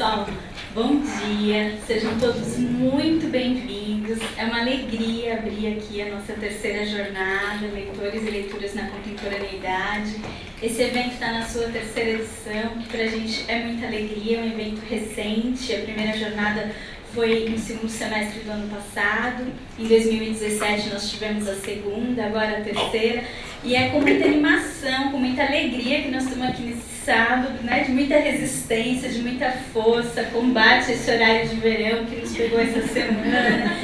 pessoal, bom dia, sejam todos muito bem-vindos. É uma alegria abrir aqui a nossa terceira jornada, Leitores e Leituras na Contemporaneidade. Esse evento está na sua terceira edição, que para a gente é muita alegria, é um evento recente. A primeira jornada foi no segundo semestre do ano passado, em 2017 nós tivemos a segunda, agora a terceira, e é com muita animação, com muita alegria que nós estamos aqui nesse sábado, né, de muita resistência, de muita força, combate a esse horário de verão que nos pegou essa semana,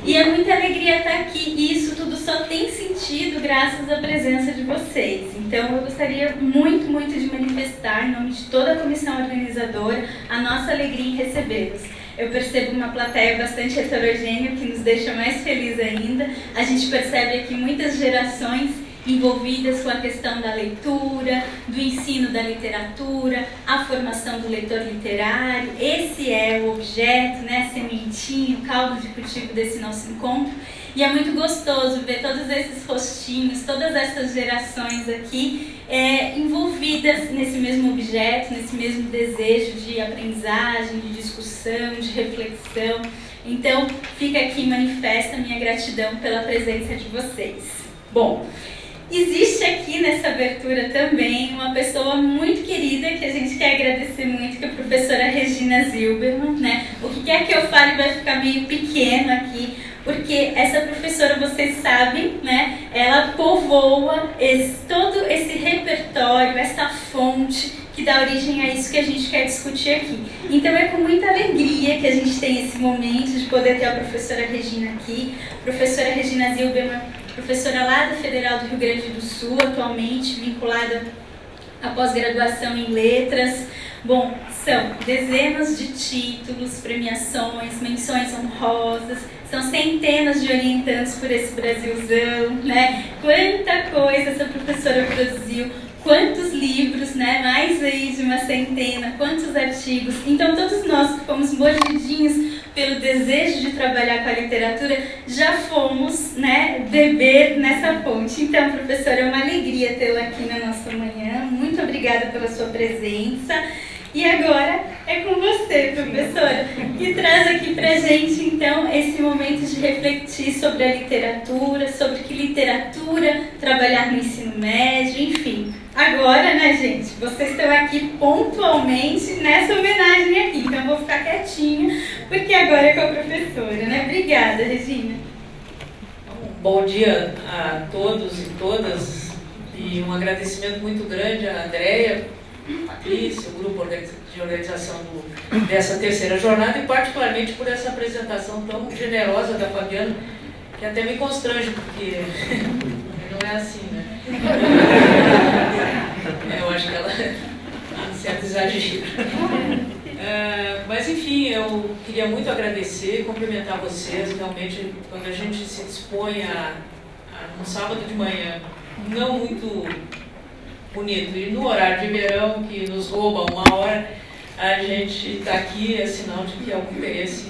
e é muita alegria estar aqui, e isso tudo só tem sentido graças à presença de vocês. Então eu gostaria muito, muito de manifestar, em nome de toda a comissão organizadora, a nossa alegria em recebê-los. Eu percebo uma plateia bastante heterogênea, que nos deixa mais feliz ainda. A gente percebe aqui muitas gerações envolvidas com a questão da leitura, do ensino da literatura, a formação do leitor literário. Esse é o objeto, né, a sementinha, o caldo de cultivo desse nosso encontro. E é muito gostoso ver todos esses rostinhos, todas essas gerações aqui envolvidas nesse mesmo objeto, nesse mesmo desejo de aprendizagem, de discussão, de reflexão. Então, fica aqui manifesta a minha gratidão pela presença de vocês. Bom, existe aqui nessa abertura também uma pessoa muito querida que a gente quer agradecer muito, que é a professora Regina Zilberman, né? O que quer que eu fale vai ficar meio pequeno aqui, porque essa professora, vocês sabem, né, ela povoa todo esse repertório, essa fonte que dá origem a isso que a gente quer discutir aqui. Então é com muita alegria que a gente tem esse momento de poder ter a professora Regina aqui. Professora Regina Zilberman, professora lá da Federal do Rio Grande do Sul, atualmente vinculada à pós-graduação em letras. Bom, são dezenas de títulos, premiações, menções honrosas, são centenas de orientandos por esse Brasilzão, né? Quanta coisa essa professora produziu, quantos livros, né? Mais aí de uma centena, quantos artigos. Então todos nós que fomos mordidinhos pelo desejo de trabalhar com a literatura, já fomos, né, beber nessa fonte. Então, professora, é uma alegria tê-la aqui na nossa manhã. Muito obrigada pela sua presença. E agora é com você, professora, que traz aqui pra gente, então, esse momento de refletir sobre a literatura, sobre que literatura trabalhar no ensino médio, enfim. Agora, né, gente, vocês estão aqui pontualmente nessa homenagem aqui, então eu vou ficar quietinha, porque agora é com a professora, né? Obrigada, Regina. Bom dia a todos e todas, e um agradecimento muito grande à Andréia, aqui, seu grupo de organização dessa terceira jornada, e particularmente por essa apresentação tão generosa da Fabiana, que até me constrange, porque não é assim, né? Eu acho que ela tem certo exagero. Mas enfim, eu queria muito agradecer, cumprimentar vocês. Realmente, quando a gente se dispõe num sábado de manhã, não muito bonito, e no horário de verão, que nos rouba uma hora, a gente está aqui, é sinal de que algum interesse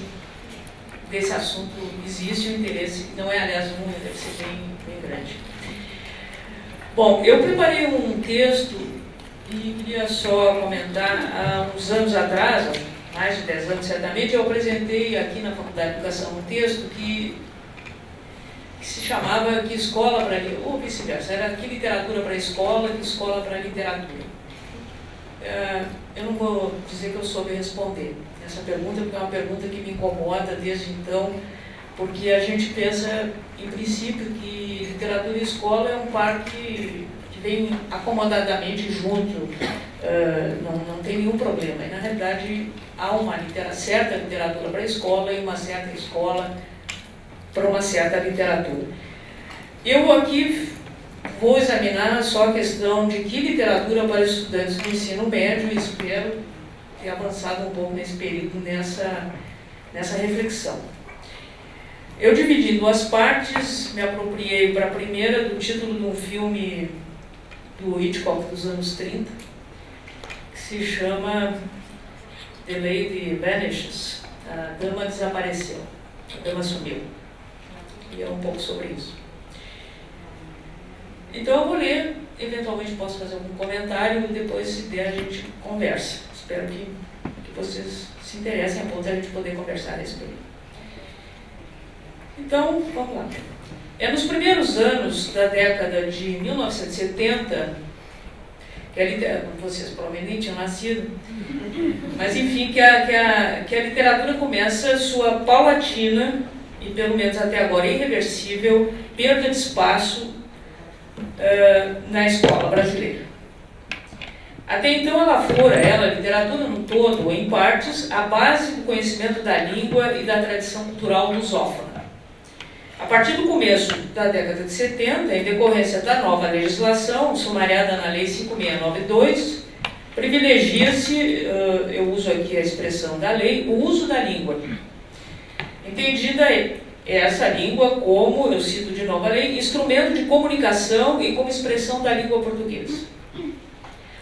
desse assunto existe, o interesse não é, aliás, deve ser bem grande. Bom, eu preparei um texto e queria só comentar. Há uns anos atrás, mais de 10 anos certamente, eu apresentei aqui na Faculdade de Educação um texto que se chamava Que Escola para Literatura, ou vice-versa, era Que Literatura para a Escola, Que Escola para a Literatura. Eu não vou dizer que eu soube responder essa pergunta, porque é uma pergunta que me incomoda desde então, porque a gente pensa, em princípio, que literatura e escola é um par que vem acomodadamente junto, não tem nenhum problema. E, na realidade, há uma certa literatura para a escola e uma certa escola para uma certa literatura. Eu aqui vou examinar só a questão de que literatura para estudantes do ensino médio, e espero ter avançado um pouco nesse período, nessa reflexão. Eu dividi em duas partes, me apropriei para a primeira do título de um filme do Hitchcock dos anos 30, que se chama The Lady Vanishes, a dama desapareceu, a dama sumiu. E é um pouco sobre isso. Então eu vou ler, eventualmente posso fazer algum comentário e depois, se der, a gente conversa. Espero que vocês se interessem a ponto de a gente poder conversar a respeito. Então, vamos lá. É nos primeiros anos da década de 1970, vocês provavelmente nem tinham nascido, mas enfim, que a literatura começa sua paulatina, e pelo menos até agora irreversível, perda de espaço na escola brasileira. Até então ela fora, a literatura no todo, ou em partes, a base do conhecimento da língua e da tradição cultural lusófona. A partir do começo da década de 70, em decorrência da nova legislação, sumariada na Lei 5692, privilegia-se, eu uso aqui a expressão da lei, o uso da língua. Entendida essa língua como, eu cito de novo a lei, instrumento de comunicação e como expressão da língua portuguesa.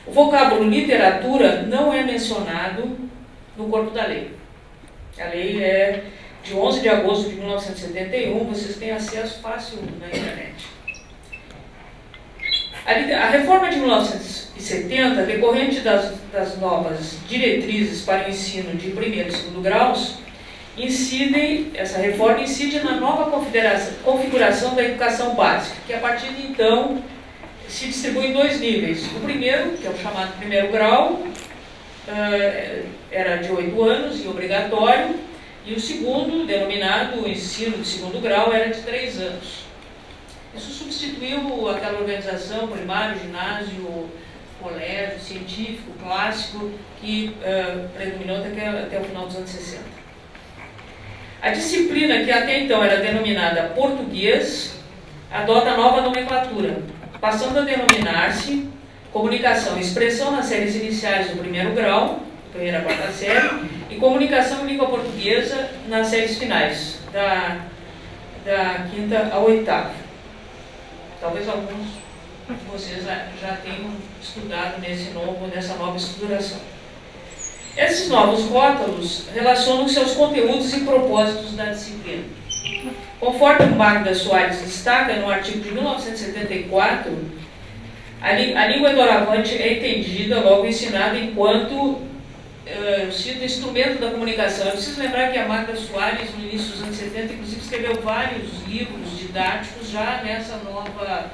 O vocábulo literatura não é mencionado no corpo da lei. A lei é de 11 de agosto de 1971, vocês têm acesso fácil na internet. A reforma de 1970, decorrente das novas diretrizes para o ensino de primeiro e segundo graus, essa reforma incide na nova configuração da educação básica, que a partir de então se distribui em 2 níveis. O primeiro, que é o chamado primeiro grau, era de 8 anos e obrigatório, e o segundo, denominado ensino de segundo grau, era de 3 anos. Isso substituiu aquela organização primário, ginásio, colégio, científico, clássico, que predominou até o final dos anos 60. A disciplina, que até então era denominada português, adota nova nomenclatura, passando a denominar-se comunicação e expressão nas séries iniciais do primeiro grau, primeira a quarta série, e comunicação em língua portuguesa nas séries finais, da quinta à oitava. Talvez alguns de vocês já tenham estudado nessa nova estruturação. Esses novos rótulos relacionam-se aos conteúdos e propósitos da disciplina. Conforme o Magda Soares destaca no artigo de 1974, a língua doravante é entendida, logo ensinada, enquanto, eu cito, instrumento da comunicação. Eu preciso lembrar que a Magda Soares, no início dos anos 70, inclusive escreveu vários livros didáticos já nessa nova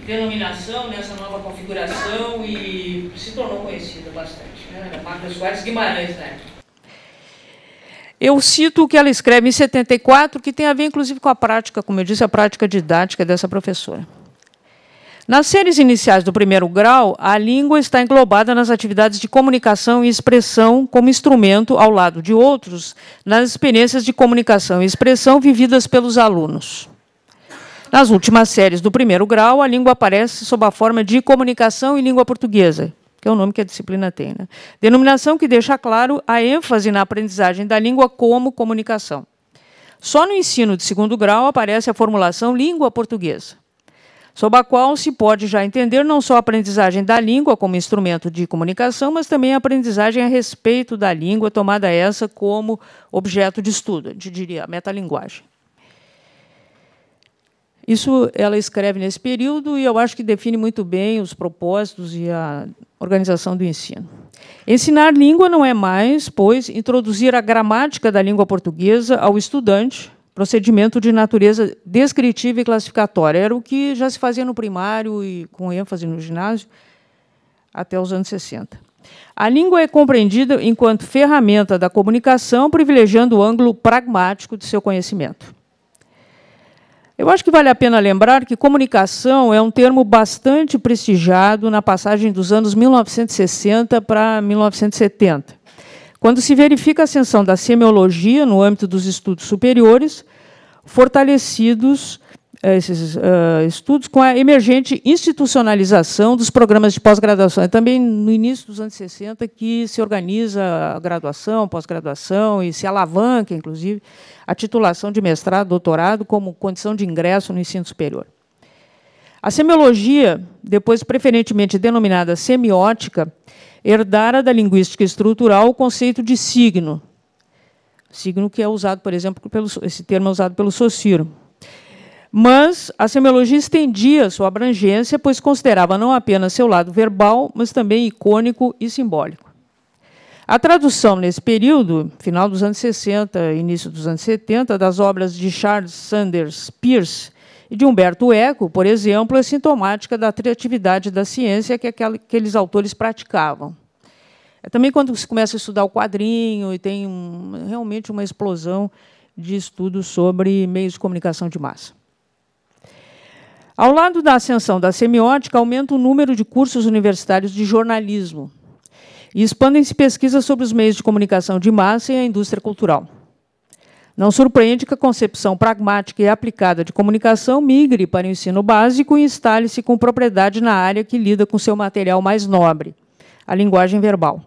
denominação, nessa nova configuração, e se tornou conhecida bastante, né? Magda Soares Guimarães, né? Eu cito o que ela escreve em 74, que tem a ver, inclusive, com a prática, como eu disse, a prática didática dessa professora. Nas séries iniciais do primeiro grau, a língua está englobada nas atividades de comunicação e expressão como instrumento, ao lado de outros, nas experiências de comunicação e expressão vividas pelos alunos. Nas últimas séries do primeiro grau, a língua aparece sob a forma de comunicação em língua portuguesa, que é o nome que a disciplina tem, né? Denominação que deixa claro a ênfase na aprendizagem da língua como comunicação. Só no ensino de segundo grau aparece a formulação língua portuguesa, sob a qual se pode já entender não só a aprendizagem da língua como instrumento de comunicação, mas também a aprendizagem a respeito da língua, tomada essa como objeto de estudo, a gente diria, a metalinguagem. Isso ela escreve nesse período e eu acho que define muito bem os propósitos e a organização do ensino. Ensinar língua não é mais, pois, introduzir a gramática da língua portuguesa ao estudante, procedimento de natureza descritiva e classificatória. Era o que já se fazia no primário e com ênfase no ginásio até os anos 60. A língua é compreendida enquanto ferramenta da comunicação, privilegiando o ângulo pragmático de seu conhecimento. Eu acho que vale a pena lembrar que comunicação é um termo bastante prestigiado na passagem dos anos 1960 para 1970, quando se verifica a ascensão da semiologia no âmbito dos estudos superiores, fortalecidos esses estudos com a emergente institucionalização dos programas de pós-graduação. É também no início dos anos 60 que se organiza a graduação, pós-graduação e se alavanca, inclusive, a titulação de mestrado, doutorado, como condição de ingresso no ensino superior. A semiologia, depois preferentemente denominada semiótica, herdara da linguística estrutural o conceito de signo. Signo que é usado, por exemplo, esse termo é usado pelo Saussure. Mas a semiologia estendia sua abrangência, pois considerava não apenas seu lado verbal, mas também icônico e simbólico. A tradução, nesse período, final dos anos 60, início dos anos 70, das obras de Charles Sanders Peirce e de Humberto Eco, por exemplo, é sintomática da criatividade da ciência que aqueles autores praticavam. É também quando se começa a estudar o quadrinho e tem realmente uma explosão de estudos sobre meios de comunicação de massa. Ao lado da ascensão da semiótica, aumenta o número de cursos universitários de jornalismo e expandem-se pesquisas sobre os meios de comunicação de massa e a indústria cultural. Não surpreende que a concepção pragmática e aplicada de comunicação migre para o ensino básico e instale-se com propriedade na área que lida com seu material mais nobre, a linguagem verbal.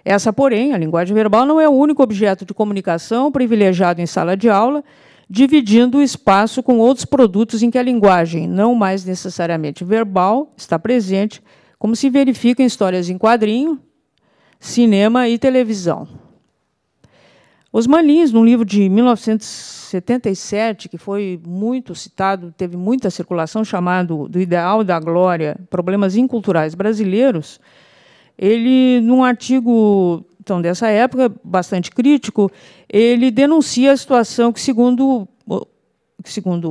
Essa, porém, a linguagem verbal, não é o único objeto de comunicação privilegiado em sala de aula, dividindo o espaço com outros produtos em que a linguagem, não mais necessariamente verbal, está presente, como se verifica em histórias em quadrinho, cinema e televisão. Osman Lins, num livro de 1977, que foi muito citado, teve muita circulação, chamado Do Ideal e da Glória, Problemas Inculturais Brasileiros, ele, num artigo então, dessa época, bastante crítico, ele denuncia a situação que, segundo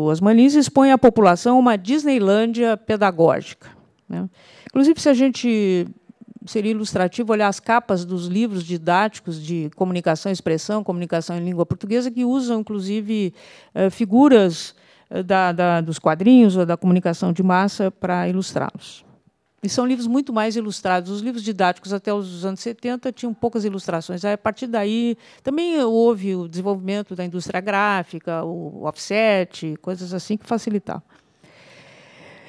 Osman Lins, expõe a população a uma Disneylândia pedagógica, né? Inclusive, se a gente seria ilustrativo olhar as capas dos livros didáticos de comunicação e expressão, comunicação em língua portuguesa, que usam, inclusive, figuras dos quadrinhos ou da comunicação de massa para ilustrá-los. E são livros muito mais ilustrados. Os livros didáticos até os anos 70 tinham poucas ilustrações. A partir daí, também houve o desenvolvimento da indústria gráfica, o offset, coisas assim que facilitavam.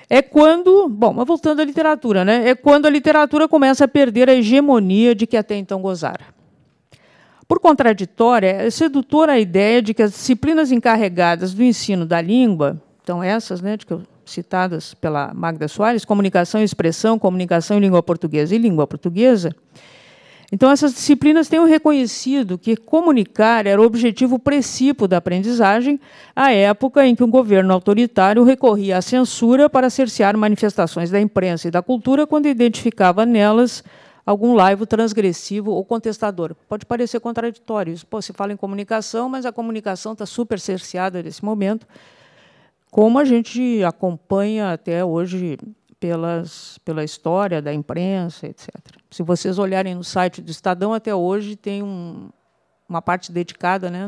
É quando, bom, mas voltando à literatura, né? É quando a literatura começa a perder a hegemonia de que até então gozara. Por contraditória, é sedutora a ideia de que as disciplinas encarregadas do ensino da língua, então essas, né, de que eu citadas pela Magda Soares, comunicação e expressão, comunicação em língua portuguesa e língua portuguesa. Então, essas disciplinas têm reconhecido que comunicar era o objetivo precípio da aprendizagem, à época em que um governo autoritário recorria à censura para cercear manifestações da imprensa e da cultura quando identificava nelas algum laivo transgressivo ou contestador. Pode parecer contraditório. Pô, se fala em comunicação, mas a comunicação está super cerceada nesse momento, como a gente acompanha até hoje pela história da imprensa, etc. Se vocês olharem no site do Estadão, até hoje tem uma parte dedicada, né,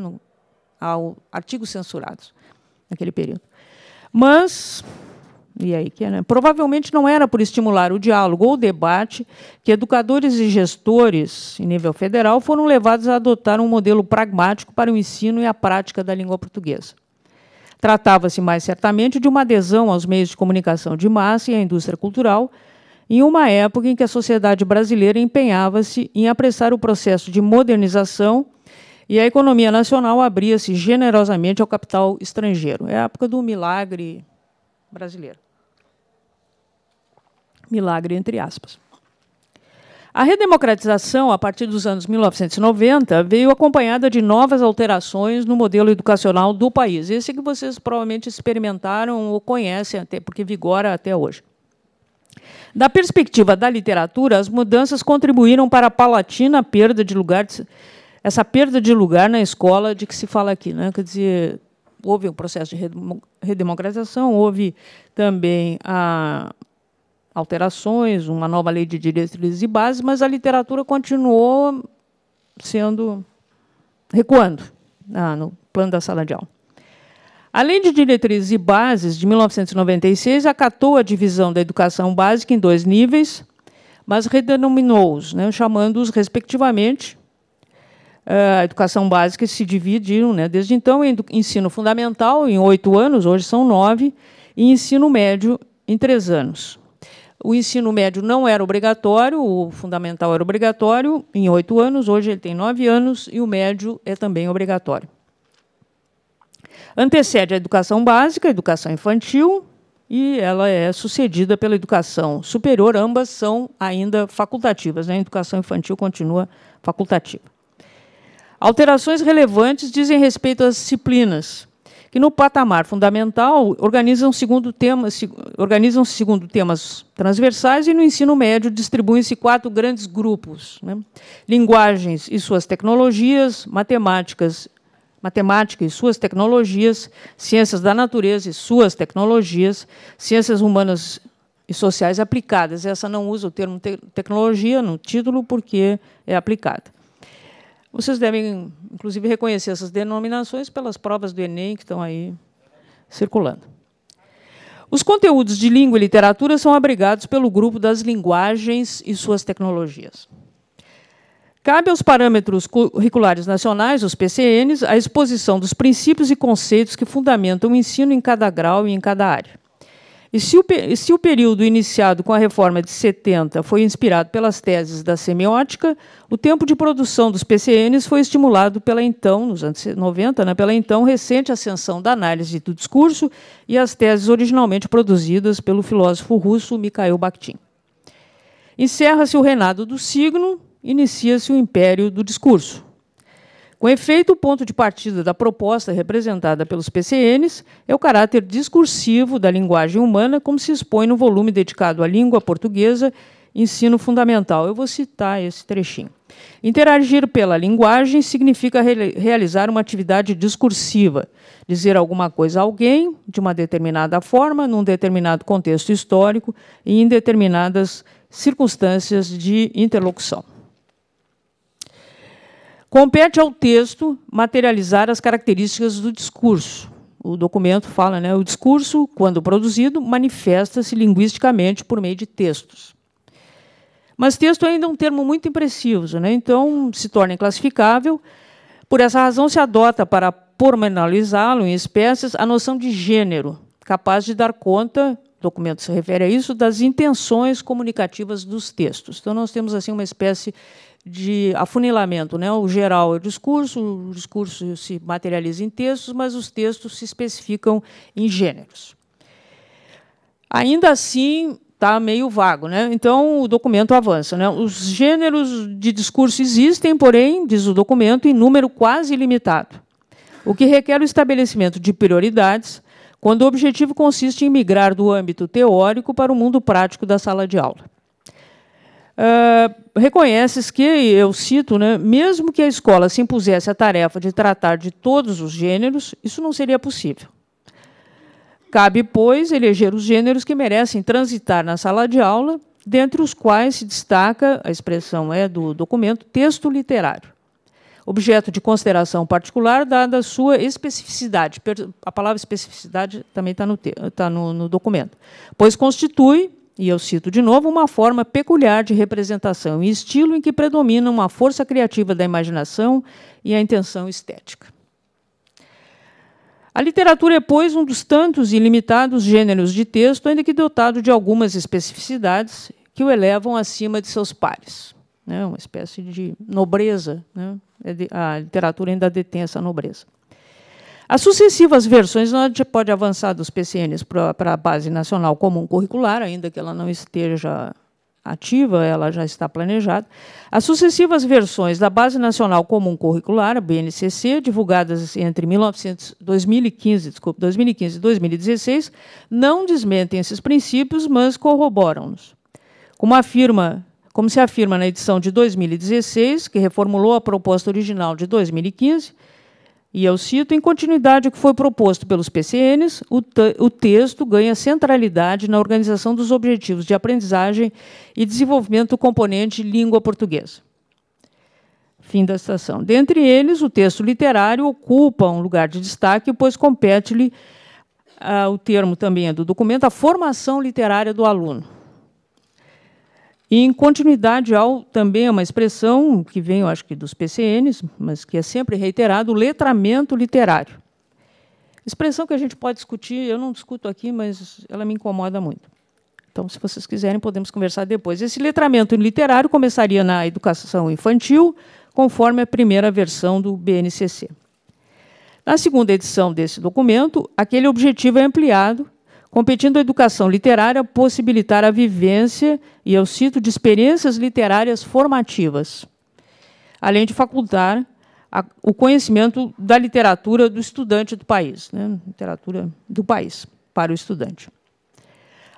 ao artigos censurados naquele período. Mas, e aí que é, né? Provavelmente não era por estimular o diálogo ou o debate que educadores e gestores, em nível federal, foram levados a adotar um modelo pragmático para o ensino e a prática da língua portuguesa. Tratava-se, mais certamente, de uma adesão aos meios de comunicação de massa e à indústria cultural, em uma época em que a sociedade brasileira empenhava-se em apressar o processo de modernização e a economia nacional abria-se generosamente ao capital estrangeiro. É a época do milagre brasileiro. Milagre, entre aspas. A redemocratização, a partir dos anos 1990, veio acompanhada de novas alterações no modelo educacional do país. Esse que vocês provavelmente experimentaram ou conhecem, até porque vigora até hoje. Da perspectiva da literatura, as mudanças contribuíram para a paulatina perda de lugar, essa perda de lugar na escola de que se fala aqui, né? Quer dizer, houve um processo de redemocratização, houve também alterações, uma nova lei de diretrizes e bases, mas a literatura continuou recuando no plano da sala de aula. A Lei de Diretrizes e Bases, de 1996, acatou a divisão da educação básica em 2 níveis, mas redenominou-os, né, chamando-os, respectivamente, a educação básica se dividiram, né, desde então, em ensino fundamental, em 8 anos, hoje são 9, e ensino médio, em 3 anos. O ensino médio não era obrigatório, o fundamental era obrigatório, em 8 anos, hoje ele tem 9 anos, e o médio é também obrigatório. Antecede a educação básica, a educação infantil, e ela é sucedida pela educação superior, ambas são ainda facultativas, né? A educação infantil continua facultativa. Alterações relevantes dizem respeito às disciplinas, que no patamar fundamental organizam-se segundo temas transversais e no ensino médio distribuem-se 4 grandes grupos, né? Linguagens e suas tecnologias, matemática e suas tecnologias, ciências da natureza e suas tecnologias, ciências humanas e sociais aplicadas. Essa não usa o termo tecnologia no título porque é aplicada. Vocês devem, inclusive, reconhecer essas denominações pelas provas do Enem que estão aí circulando. Os conteúdos de língua e literatura são abrigados pelo grupo das linguagens e suas tecnologias. Cabe aos parâmetros curriculares nacionais, os PCNs, a exposição dos princípios e conceitos que fundamentam o ensino em cada grau e em cada área. E se o período iniciado com a reforma de 70 foi inspirado pelas teses da semiótica, o tempo de produção dos PCNs foi estimulado pela então, nos anos 90, né, pela então recente ascensão da análise do discurso e as teses originalmente produzidas pelo filósofo russo Mikhail Bakhtin. Encerra-se o reinado do signo, inicia-se o império do discurso. Com efeito, o ponto de partida da proposta representada pelos PCNs é o caráter discursivo da linguagem humana, como se expõe no volume dedicado à língua portuguesa, Ensino Fundamental. Eu vou citar esse trechinho. Interagir pela linguagem significa realizar uma atividade discursiva, dizer alguma coisa a alguém, de uma determinada forma, num determinado contexto histórico e em determinadas circunstâncias de interlocução. Compete ao texto materializar as características do discurso. O documento fala, né, o discurso, quando produzido, manifesta-se linguisticamente por meio de textos. Mas texto ainda é um termo muito impreciso, né, então se torna inclassificável. Por essa razão, se adota, para pormenorizá-lo em espécies, a noção de gênero, capaz de dar conta, o documento se refere a isso, das intenções comunicativas dos textos. Então, nós temos assim uma espécie de afunilamento, né? O geral é o discurso se materializa em textos, mas os textos se especificam em gêneros. Ainda assim, está meio vago, né? Então, o documento avança, né? Os gêneros de discurso existem, porém, diz o documento, em número quase ilimitado, o que requer o estabelecimento de prioridades, quando o objetivo consiste em migrar do âmbito teórico para o mundo prático da sala de aula. Reconheces que, eu cito, né, mesmo que a escola se impusesse a tarefa de tratar de todos os gêneros, isso não seria possível. Cabe, pois, eleger os gêneros que merecem transitar na sala de aula, dentre os quais se destaca, a expressão é do documento, texto literário, objeto de consideração particular, dada a sua especificidade. A palavra especificidade também está no documento, pois constitui, e eu cito de novo, uma forma peculiar de representação e estilo em que predominam a força criativa da imaginação e a intenção estética. A literatura é, pois, um dos tantos e limitados gêneros de texto, ainda que dotado de algumas especificidades que o elevam acima de seus pares. Né? Uma espécie de nobreza, né? A literatura ainda detém essa nobreza. As sucessivas versões, a gente pode avançar dos PCNs para a Base Nacional Comum Curricular, ainda que ela não esteja ativa, ela já está planejada. As sucessivas versões da Base Nacional Comum Curricular, a BNCC, divulgadas entre 2015 e 2016, não desmentem esses princípios, mas corroboram-nos. Como se afirma na edição de 2016, que reformulou a proposta original de 2015, e eu cito, em continuidade ao que foi proposto pelos PCNs, o texto ganha centralidade na organização dos objetivos de aprendizagem e desenvolvimento do componente língua portuguesa. Fim da citação. Dentre eles, o texto literário ocupa um lugar de destaque, pois compete-lhe, o termo também é do documento, a formação literária do aluno. E, em continuidade também é uma expressão que vem, eu acho que dos PCNs, mas que é sempre reiterado, o letramento literário. Expressão que a gente pode discutir, eu não discuto aqui, mas ela me incomoda muito. Então, se vocês quiserem, podemos conversar depois. Esse letramento literário começaria na educação infantil, conforme a primeira versão do BNCC. Na segunda edição desse documento, aquele objetivo é ampliado, competindo à educação literária possibilitar a vivência, e eu cito, de experiências literárias formativas, além de facultar o conhecimento da literatura do estudante do país, né? Literatura do país para o estudante.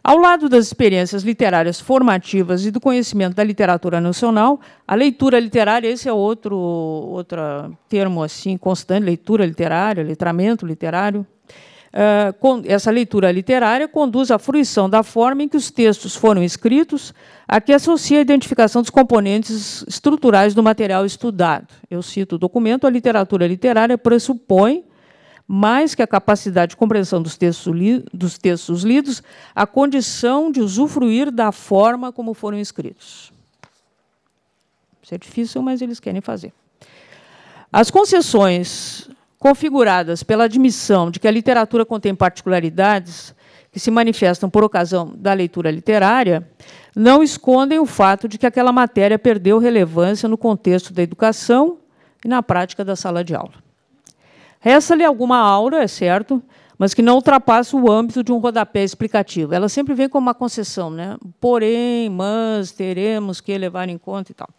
Ao lado das experiências literárias formativas e do conhecimento da literatura nacional, a leitura literária, esse é outro termo assim constante, leitura literária, letramento literário. Essa leitura literária conduz à fruição da forma em que os textos foram escritos, a que associa a identificação dos componentes estruturais do material estudado. Eu cito o documento: a literatura literária pressupõe, mais que a capacidade de compreensão dos textos lidos, a condição de usufruir da forma como foram escritos. Isso é difícil, mas eles querem fazer. As concessões configuradas pela admissão de que a literatura contém particularidades que se manifestam por ocasião da leitura literária não escondem o fato de que aquela matéria perdeu relevância no contexto da educação e na prática da sala de aula. Resta-lhe alguma aura, é certo, mas que não ultrapassa o âmbito de um rodapé explicativo. Ela sempre vem como uma concessão, né? Porém, mas, teremos que levar em conta e tal.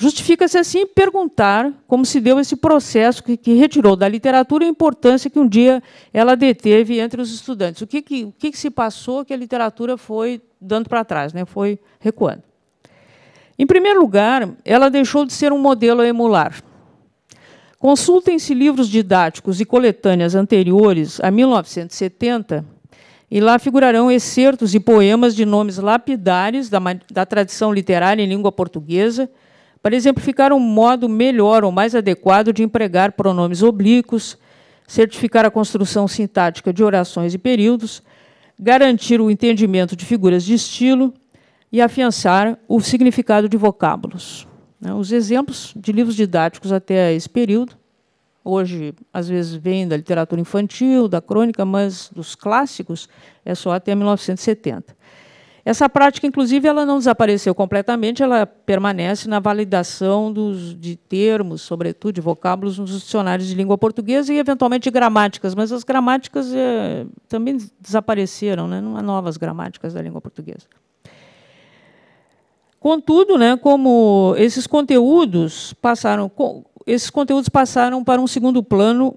Justifica-se, assim, perguntar como se deu esse processo que retirou da literatura a importância que um dia ela deteve entre os estudantes. O que se passou que a literatura foi dando para trás, né? Foi recuando. Em primeiro lugar, ela deixou de ser um modelo a emular. Consultem-se livros didáticos e coletâneas anteriores a 1970, e lá figurarão excertos e poemas de nomes lapidares da tradição literária em língua portuguesa, para exemplificar um modo melhor ou mais adequado de empregar pronomes oblíquos, certificar a construção sintática de orações e períodos, garantir o entendimento de figuras de estilo e afiançar o significado de vocábulos. Os exemplos de livros didáticos até esse período, hoje, às vezes, vêm da literatura infantil, da crônica, mas dos clássicos é só até 1970. Essa prática, inclusive, ela não desapareceu completamente, ela permanece na validação de termos, sobretudo de vocábulos, nos dicionários de língua portuguesa e, eventualmente, de gramáticas, mas as gramáticas também desapareceram, né? Não há novas gramáticas da língua portuguesa. Contudo, né, como esses conteúdos passaram para um segundo plano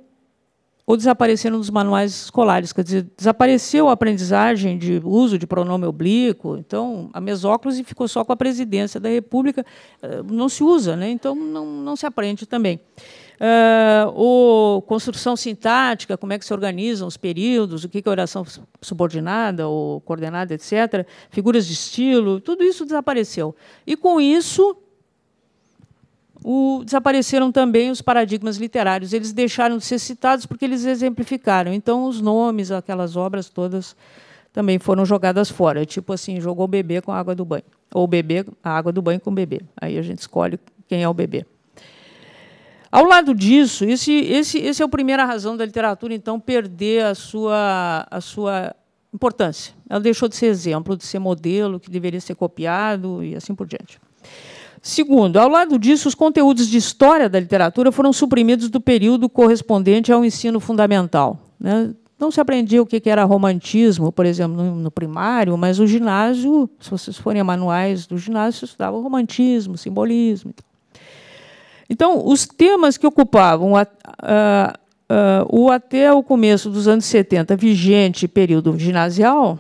ou desapareceram dos manuais escolares, quer dizer, desapareceu a aprendizagem de uso de pronome oblíquo, então a mesóclise ficou só com a presidência da República, não se usa, né, então não se aprende também. Construção sintática, como é que se organizam os períodos, o que é oração subordinada ou coordenada, etc., figuras de estilo, tudo isso desapareceu. E, com isso, desapareceram também os paradigmas literários. Eles deixaram de ser citados porque eles exemplificaram. Então, os nomes, aquelas obras todas, também foram jogadas fora. Tipo assim, jogou o bebê com a água do banho. Ou bebê, a água do banho com o bebê. Aí a gente escolhe quem é o bebê. Ao lado disso, esse é a primeira razão da literatura, então, perder a sua importância. Ela deixou de ser exemplo, de ser modelo, que deveria ser copiado, e assim por diante. Segundo, ao lado disso, os conteúdos de história da literatura foram suprimidos do período correspondente ao ensino fundamental, né? Não se aprendia o que era romantismo, por exemplo, no primário, mas o ginásio, se vocês forem a manuais do ginásio, se estudava romantismo, simbolismo. Então, os temas que ocupavam até o começo dos anos 70 vigente período ginasial,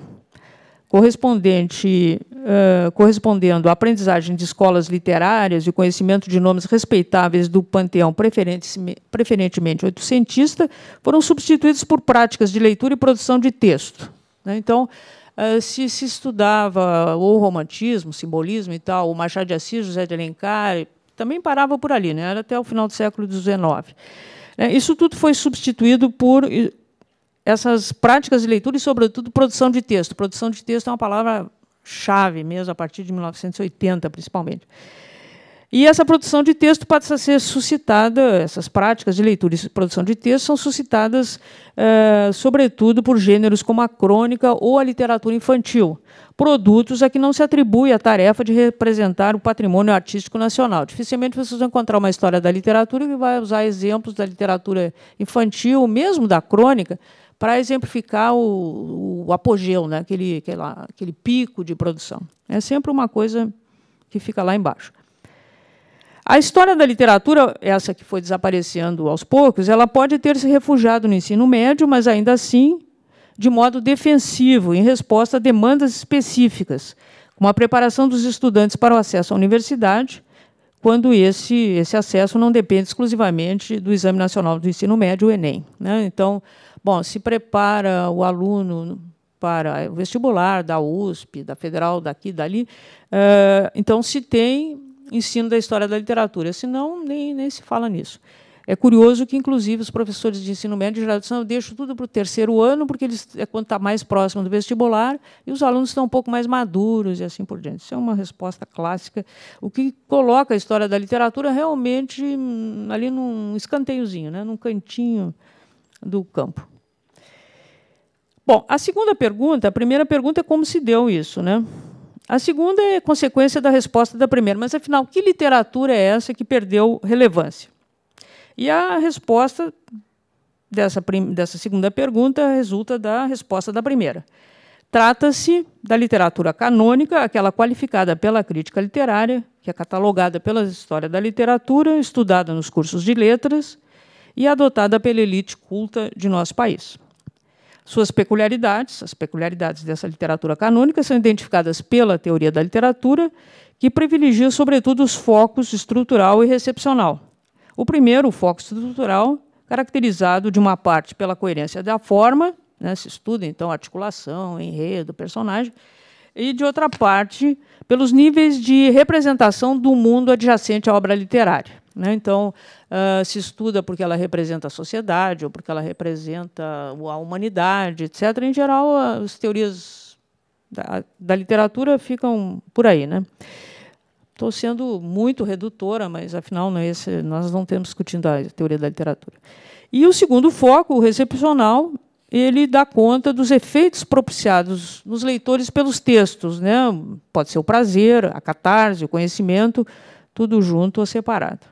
correspondendo à aprendizagem de escolas literárias e o conhecimento de nomes respeitáveis do panteão preferentemente oitocentista, foram substituídos por práticas de leitura e produção de texto. Então, se estudava o romantismo, simbolismo e tal, o Machado de Assis, José de Alencar, também parava por ali, né? Era até o final do século XIX. Isso tudo foi substituído por essas práticas de leitura e, sobretudo, produção de texto. Produção de texto é uma palavra-chave mesmo, a partir de 1980, principalmente. E essa produção de texto passa a ser suscitada, essas práticas de leitura e produção de texto são suscitadas, sobretudo, por gêneros como a crônica ou a literatura infantil, produtos a que não se atribui a tarefa de representar o patrimônio artístico nacional. Dificilmente vocês vão encontrar uma história da literatura que vai usar exemplos da literatura infantil, mesmo da crônica, para exemplificar o apogeu, né? aquele pico de produção. É sempre uma coisa que fica lá embaixo. A história da literatura, essa que foi desaparecendo aos poucos, ela pode ter se refugiado no ensino médio, mas ainda assim de modo defensivo, em resposta a demandas específicas, como a preparação dos estudantes para o acesso à universidade, quando esse acesso não depende exclusivamente do Exame Nacional do Ensino Médio, o Enem, né? Então, bom, se prepara o aluno para o vestibular da USP, da Federal, daqui e dali, então se tem ensino da história da literatura, senão nem se fala nisso. É curioso que, inclusive, os professores de ensino médio geral eu deixo tudo para o terceiro ano, porque é quando está mais próximo do vestibular, e os alunos estão um pouco mais maduros e assim por diante. Isso é uma resposta clássica, o que coloca a história da literatura realmente ali num escanteiozinho, né, num cantinho do campo. Bom, a primeira pergunta é como se deu isso, né? A segunda é consequência da resposta da primeira, mas, afinal, que literatura é essa que perdeu relevância? E a resposta dessa segunda pergunta resulta da resposta da primeira. Trata-se da literatura canônica, aquela qualificada pela crítica literária, que é catalogada pela história da literatura, estudada nos cursos de letras e adotada pela elite culta de nosso país. Suas peculiaridades, as peculiaridades dessa literatura canônica, são identificadas pela teoria da literatura, que privilegia, sobretudo, os focos estrutural e recepcional. O primeiro, o foco estrutural, caracterizado de uma parte pela coerência da forma, né, se estuda, então, articulação, enredo, personagem, e, de outra parte, pelos níveis de representação do mundo adjacente à obra literária, né? Então, se estuda porque ela representa a sociedade, ou porque ela representa a humanidade, etc. Em geral, as teorias da literatura ficam por aí, né? Estou sendo muito redutora, mas, afinal, nós não estamos discutindo a teoria da literatura. E o segundo foco, o recepcional, ele dá conta dos efeitos propiciados nos leitores pelos textos, né? Pode ser o prazer, a catarse, o conhecimento, tudo junto ou separado.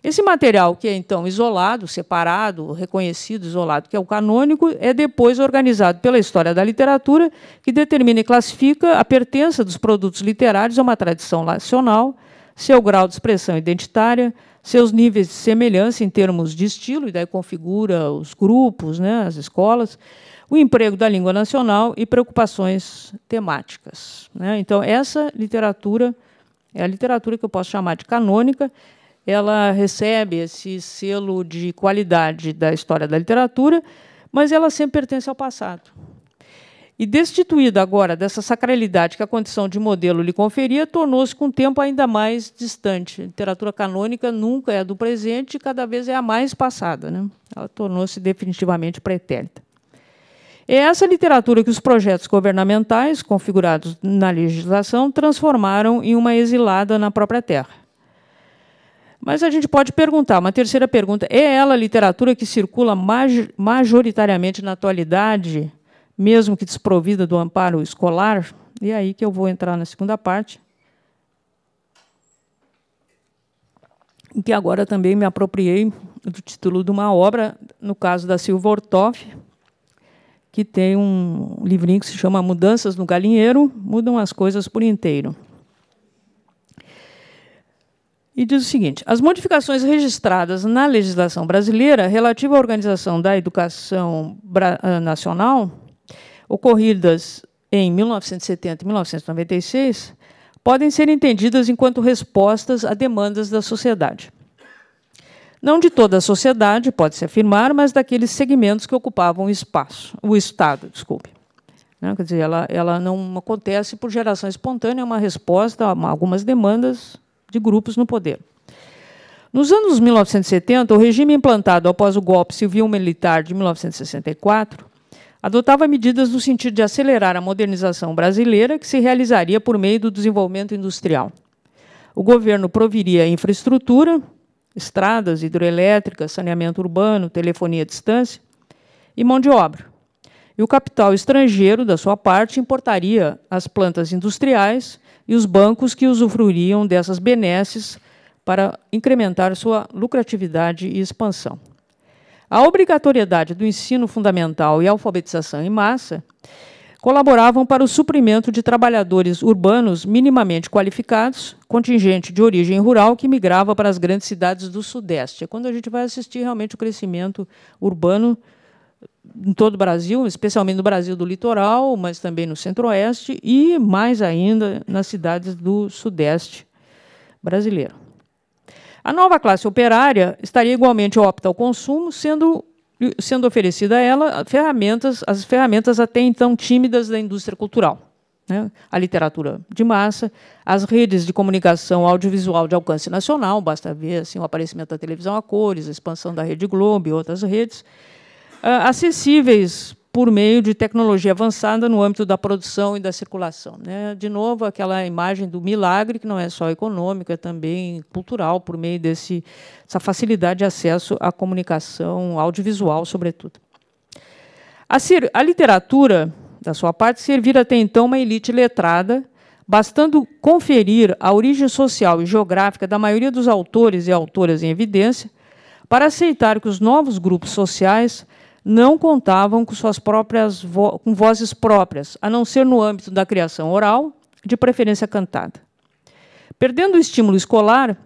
Esse material, que é, então, isolado, separado, reconhecido, isolado, que é o canônico, é depois organizado pela história da literatura, que determina e classifica a pertença dos produtos literários a uma tradição nacional, seu grau de expressão identitária, seus níveis de semelhança em termos de estilo, e daí configura os grupos, né, as escolas, o emprego da língua nacional e preocupações temáticas, né? Então, essa literatura é a literatura que eu posso chamar de canônica. Ela recebe esse selo de qualidade da história da literatura, mas ela sempre pertence ao passado. E, destituída agora dessa sacralidade que a condição de modelo lhe conferia, tornou-se com o tempo ainda mais distante. A literatura canônica nunca é a do presente e cada vez é a mais passada, né? Ela tornou-se definitivamente pretérita. É essa literatura que os projetos governamentais, configurados na legislação, transformaram em uma exilada na própria terra. Mas a gente pode perguntar, uma terceira pergunta, é ela a literatura que circula majoritariamente na atualidade, mesmo que desprovida do amparo escolar? E é aí que eu vou entrar na segunda parte, em que agora também me apropriei do título de uma obra, no caso da Silva Ortoff, que tem um livrinho que se chama Mudanças no Galinheiro, mudam as coisas por inteiro. E diz o seguinte: as modificações registradas na legislação brasileira relativa à organização da educação nacional, ocorridas em 1970 e 1996, podem ser entendidas enquanto respostas a demandas da sociedade. Não de toda a sociedade, pode-se afirmar, mas daqueles segmentos que ocupavam o Estado. Quer dizer, ela não acontece por geração espontânea, é uma resposta a algumas demandas de grupos no poder. Nos anos 1970, o regime implantado após o golpe civil-militar de 1964 adotava medidas no sentido de acelerar a modernização brasileira, que se realizaria por meio do desenvolvimento industrial. O governo proviria infraestrutura, estradas, hidroelétricas, saneamento urbano, telefonia à distância e mão de obra. E o capital estrangeiro, da sua parte, importaria as plantas industriais e os bancos que usufruiriam dessas benesses para incrementar sua lucratividade e expansão. A obrigatoriedade do ensino fundamental e alfabetização em massa colaboravam para o suprimento de trabalhadores urbanos minimamente qualificados, contingente de origem rural que migrava para as grandes cidades do Sudeste. É quando a gente vai assistir realmente o crescimento urbano em todo o Brasil, especialmente no Brasil do litoral, mas também no Centro-Oeste e, mais ainda, nas cidades do Sudeste brasileiro. A nova classe operária estaria igualmente opta ao consumo, sendo oferecida a ela as ferramentas até então tímidas da indústria cultural, né? A literatura de massa, as redes de comunicação audiovisual de alcance nacional, basta ver assim, o aparecimento da televisão a cores, a expansão da Rede Globo e outras redes, acessíveis por meio de tecnologia avançada no âmbito da produção e da circulação, né? De novo, aquela imagem do milagre, que não é só econômico, é também cultural, por meio dessa facilidade de acesso à comunicação audiovisual, sobretudo. A literatura, da sua parte, servira até então uma elite letrada, bastando conferir a origem social e geográfica da maioria dos autores e autoras em evidência, para aceitar que os novos grupos sociais não contavam com suas próprias com vozes próprias, a não ser no âmbito da criação oral, de preferência cantada. Perdendo o estímulo escolar,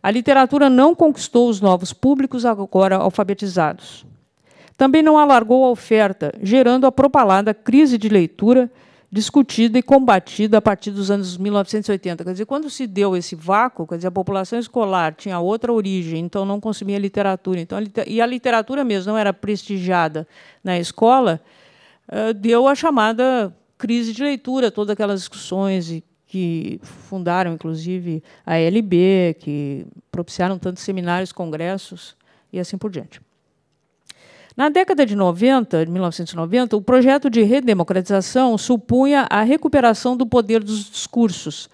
a literatura não conquistou os novos públicos agora alfabetizados. Também não alargou a oferta, gerando a propalada crise de leitura discutida e combatida a partir dos anos 1980. Quer dizer, quando se deu esse vácuo, quer dizer, a população escolar tinha outra origem, então não consumia literatura. Então, e a literatura mesmo não era prestigiada na escola, deu a chamada crise de leitura, todas aquelas discussões que fundaram, inclusive, a LB, que propiciaram tantos seminários, congressos, e assim por diante. Na década de 1990, o projeto de redemocratização supunha a recuperação do poder dos discursos,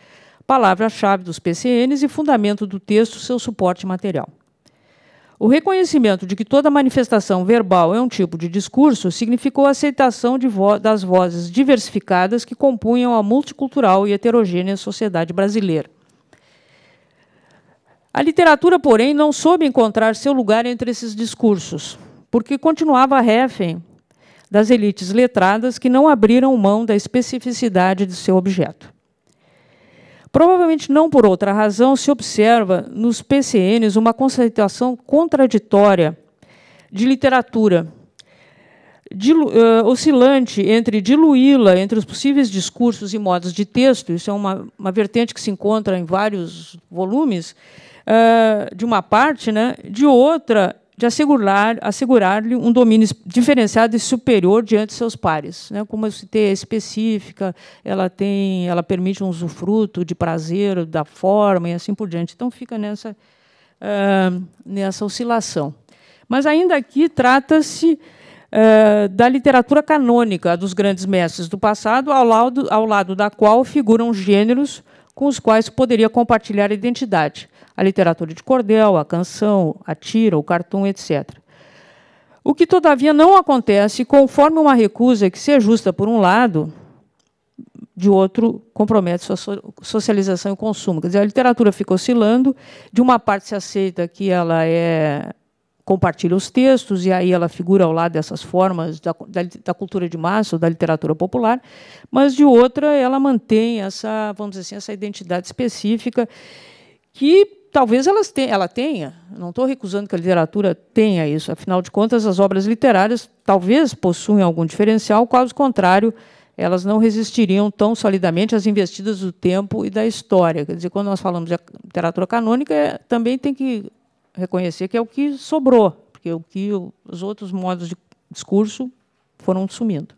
palavra-chave dos PCNs e fundamento do texto, seu suporte material. O reconhecimento de que toda manifestação verbal é um tipo de discurso significou a aceitação das vozes diversificadas que compunham a multicultural e heterogênea sociedade brasileira. A literatura, porém, não soube encontrar seu lugar entre esses discursos, porque continuava refém das elites letradas que não abriram mão da especificidade de seu objeto. Provavelmente não por outra razão se observa nos PCNs uma conceituação contraditória de literatura, oscilante entre diluí-la entre os possíveis discursos e modos de texto, isso é uma vertente que se encontra em vários volumes, de uma parte, né, de outra, de assegurar-lhe um domínio diferenciado e superior diante de seus pares, né? Como eu citei, é específica, ela permite um usufruto de prazer, da forma e assim por diante. Então, fica nessa oscilação. Mas, ainda aqui, trata-se da literatura canônica dos grandes mestres do passado, ao lado da qual figuram gêneros com os quais poderia compartilhar a identidade. A literatura de cordel, a canção, a tira, o cartoon, etc. O que, todavia, não acontece conforme uma recusa que se ajusta por um lado, de outro compromete sua socialização e consumo. Quer dizer, a literatura fica oscilando, de uma parte se aceita que ela compartilha os textos, e aí ela figura ao lado dessas formas da cultura de massa, ou da literatura popular, mas, de outra, ela mantém essa, vamos dizer assim, essa identidade específica que talvez ela tenha, não estou recusando que a literatura tenha isso, afinal de contas, as obras literárias talvez possuem algum diferencial, caso contrário, elas não resistiriam tão solidamente às investidas do tempo e da história. Quer dizer, quando nós falamos de literatura canônica, também tem que reconhecer que é o que sobrou, porque os outros modos de discurso foram sumindo.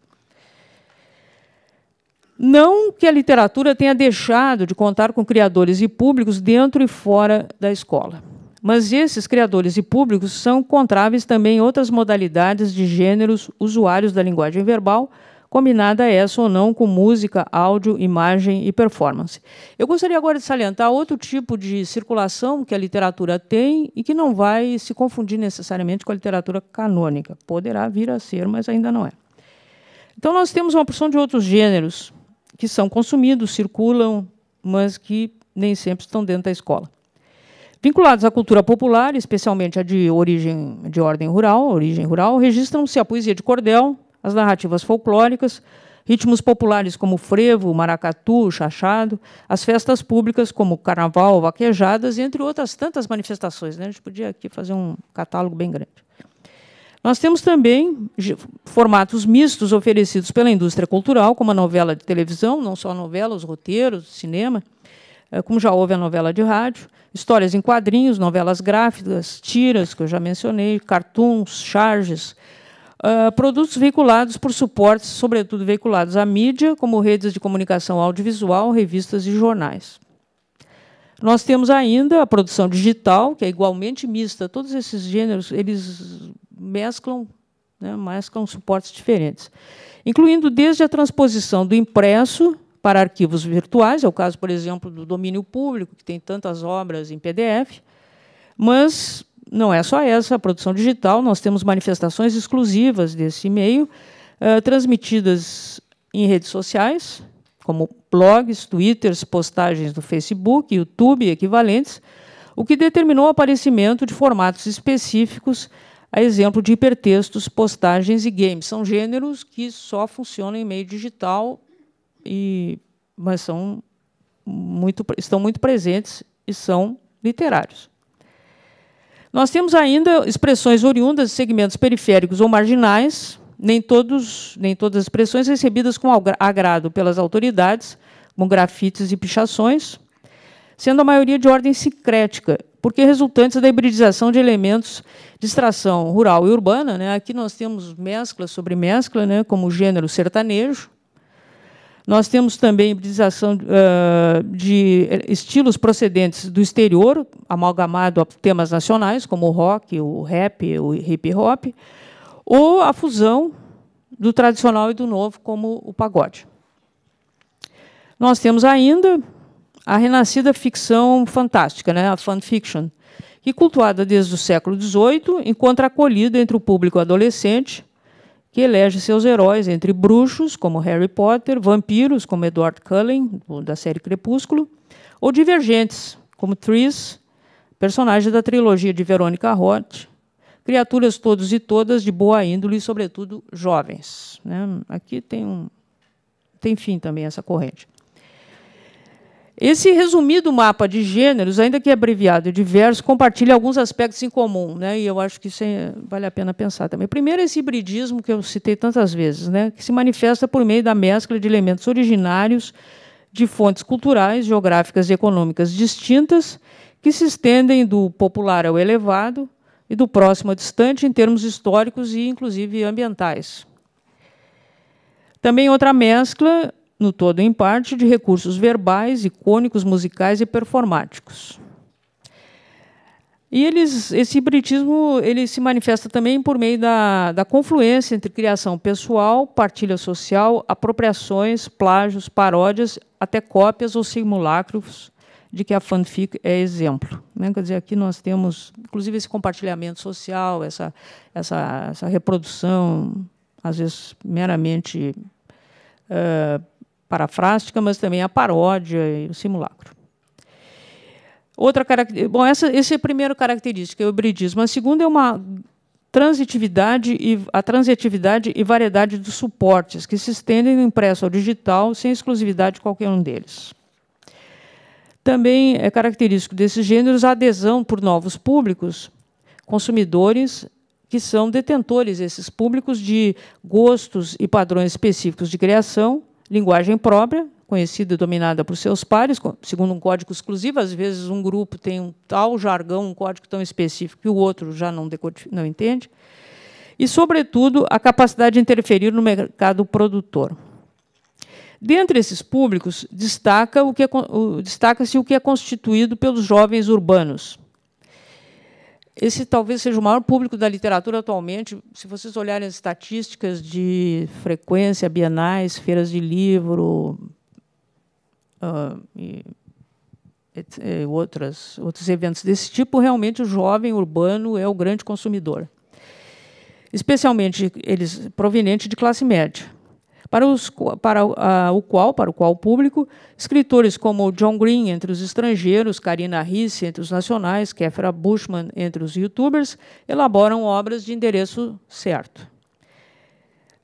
Não que a literatura tenha deixado de contar com criadores e públicos dentro e fora da escola, mas esses criadores e públicos são encontráveis também em outras modalidades de gêneros usuários da linguagem verbal, combinada essa ou não com música, áudio, imagem e performance. Eu gostaria agora de salientar outro tipo de circulação que a literatura tem e que não vai se confundir necessariamente com a literatura canônica. Poderá vir a ser, mas ainda não é. Então, nós temos uma porção de outros gêneros que são consumidos, circulam, mas que nem sempre estão dentro da escola. Vinculados à cultura popular, especialmente a de origem rural, registram-se a poesia de cordel, as narrativas folclóricas, ritmos populares como frevo, maracatu, chachado, as festas públicas como carnaval, vaquejadas, entre outras tantas manifestações, né? A gente podia aqui fazer um catálogo bem grande. Nós temos também formatos mistos oferecidos pela indústria cultural, como a novela de televisão, não só a novela, os roteiros, cinema, como já houve a novela de rádio, histórias em quadrinhos, novelas gráficas, tiras, que eu já mencionei, cartoons, charges, produtos veiculados por suportes, sobretudo veiculados à mídia, como redes de comunicação audiovisual, revistas e jornais. Nós temos ainda a produção digital, que é igualmente mista. Todos esses gêneros eles mesclam, né, mesclam suportes diferentes, incluindo desde a transposição do impresso para arquivos virtuais, é o caso, por exemplo, do domínio público, que tem tantas obras em PDF, mas não é só essa a produção digital, nós temos manifestações exclusivas desse meio, transmitidas em redes sociais, como blogs, twitters, postagens do Facebook, YouTube e equivalentes, o que determinou o aparecimento de formatos específicos, a exemplo de hipertextos, postagens e games. São gêneros que só funcionam em meio digital, mas estão muito presentes e são literários. Nós temos ainda expressões oriundas de segmentos periféricos ou marginais, nem todas as expressões recebidas com agrado pelas autoridades, como grafites e pichações, sendo a maioria de ordem sincrética, porque resultantes da hibridização de elementos de extração rural e urbana, né? Aqui nós temos mescla sobre mescla, né? Como o gênero sertanejo. Nós temos também hibridização de estilos procedentes do exterior, amalgamado a temas nacionais, como o rock, o rap, o hip-hop, ou a fusão do tradicional e do novo, como o pagode. Nós temos ainda a renascida ficção fantástica, né, a fanfiction, que, cultuada desde o século XVIII, encontra acolhida entre o público adolescente, que elege seus heróis entre bruxos, como Harry Potter, vampiros, como Edward Cullen, da série Crepúsculo, ou divergentes, como Tris, personagem da trilogia de Veronica Roth, criaturas todos e todas de boa índole e, sobretudo, jovens. Né? Aqui tem fim também essa corrente. Esse resumido mapa de gêneros, ainda que abreviado e diverso, compartilha alguns aspectos em comum, né? E eu acho que isso vale a pena pensar também. Primeiro, esse hibridismo que eu citei tantas vezes, né? Que se manifesta por meio da mescla de elementos originários de fontes culturais, geográficas e econômicas distintas, que se estendem do popular ao elevado e do próximo ao distante em termos históricos e, inclusive, ambientais. Também outra mescla, no todo em parte, de recursos verbais, icônicos, musicais e performáticos. E esse hibridismo ele se manifesta também por meio da confluência entre criação pessoal, partilha social, apropriações, plágios, paródias, até cópias ou simulacros de que a fanfic é exemplo. Né? Quer dizer, aqui nós temos, inclusive, esse compartilhamento social, essa reprodução, às vezes, meramente parafrástica, mas também a paródia e o simulacro. Outra característica, bom, essa é a primeira característica, é o hibridismo. A segunda é a transitividade e variedade dos suportes, que se estendem do impresso ao digital, sem exclusividade de qualquer um deles. Também é característico desses gêneros a adesão por novos públicos, consumidores, que são detentores, esses públicos, de gostos e padrões específicos de criação, linguagem própria, conhecida e dominada por seus pares, segundo um código exclusivo. Às vezes, um grupo tem um tal jargão, um código tão específico, que o outro já não entende. E, sobretudo, a capacidade de interferir no mercado produtor. Dentre esses públicos, destaca-se o que é constituído pelos jovens urbanos. Esse talvez seja o maior público da literatura atualmente. Se vocês olharem as estatísticas de frequência, bienais, feiras de livro, outros eventos desse tipo, realmente o jovem urbano é o grande consumidor, especialmente eles provenientes de classe média, para o qual público, escritores como John Green entre os estrangeiros, Karina Ricci entre os nacionais, Kéfera Bushman entre os youtubers, elaboram obras de endereço certo.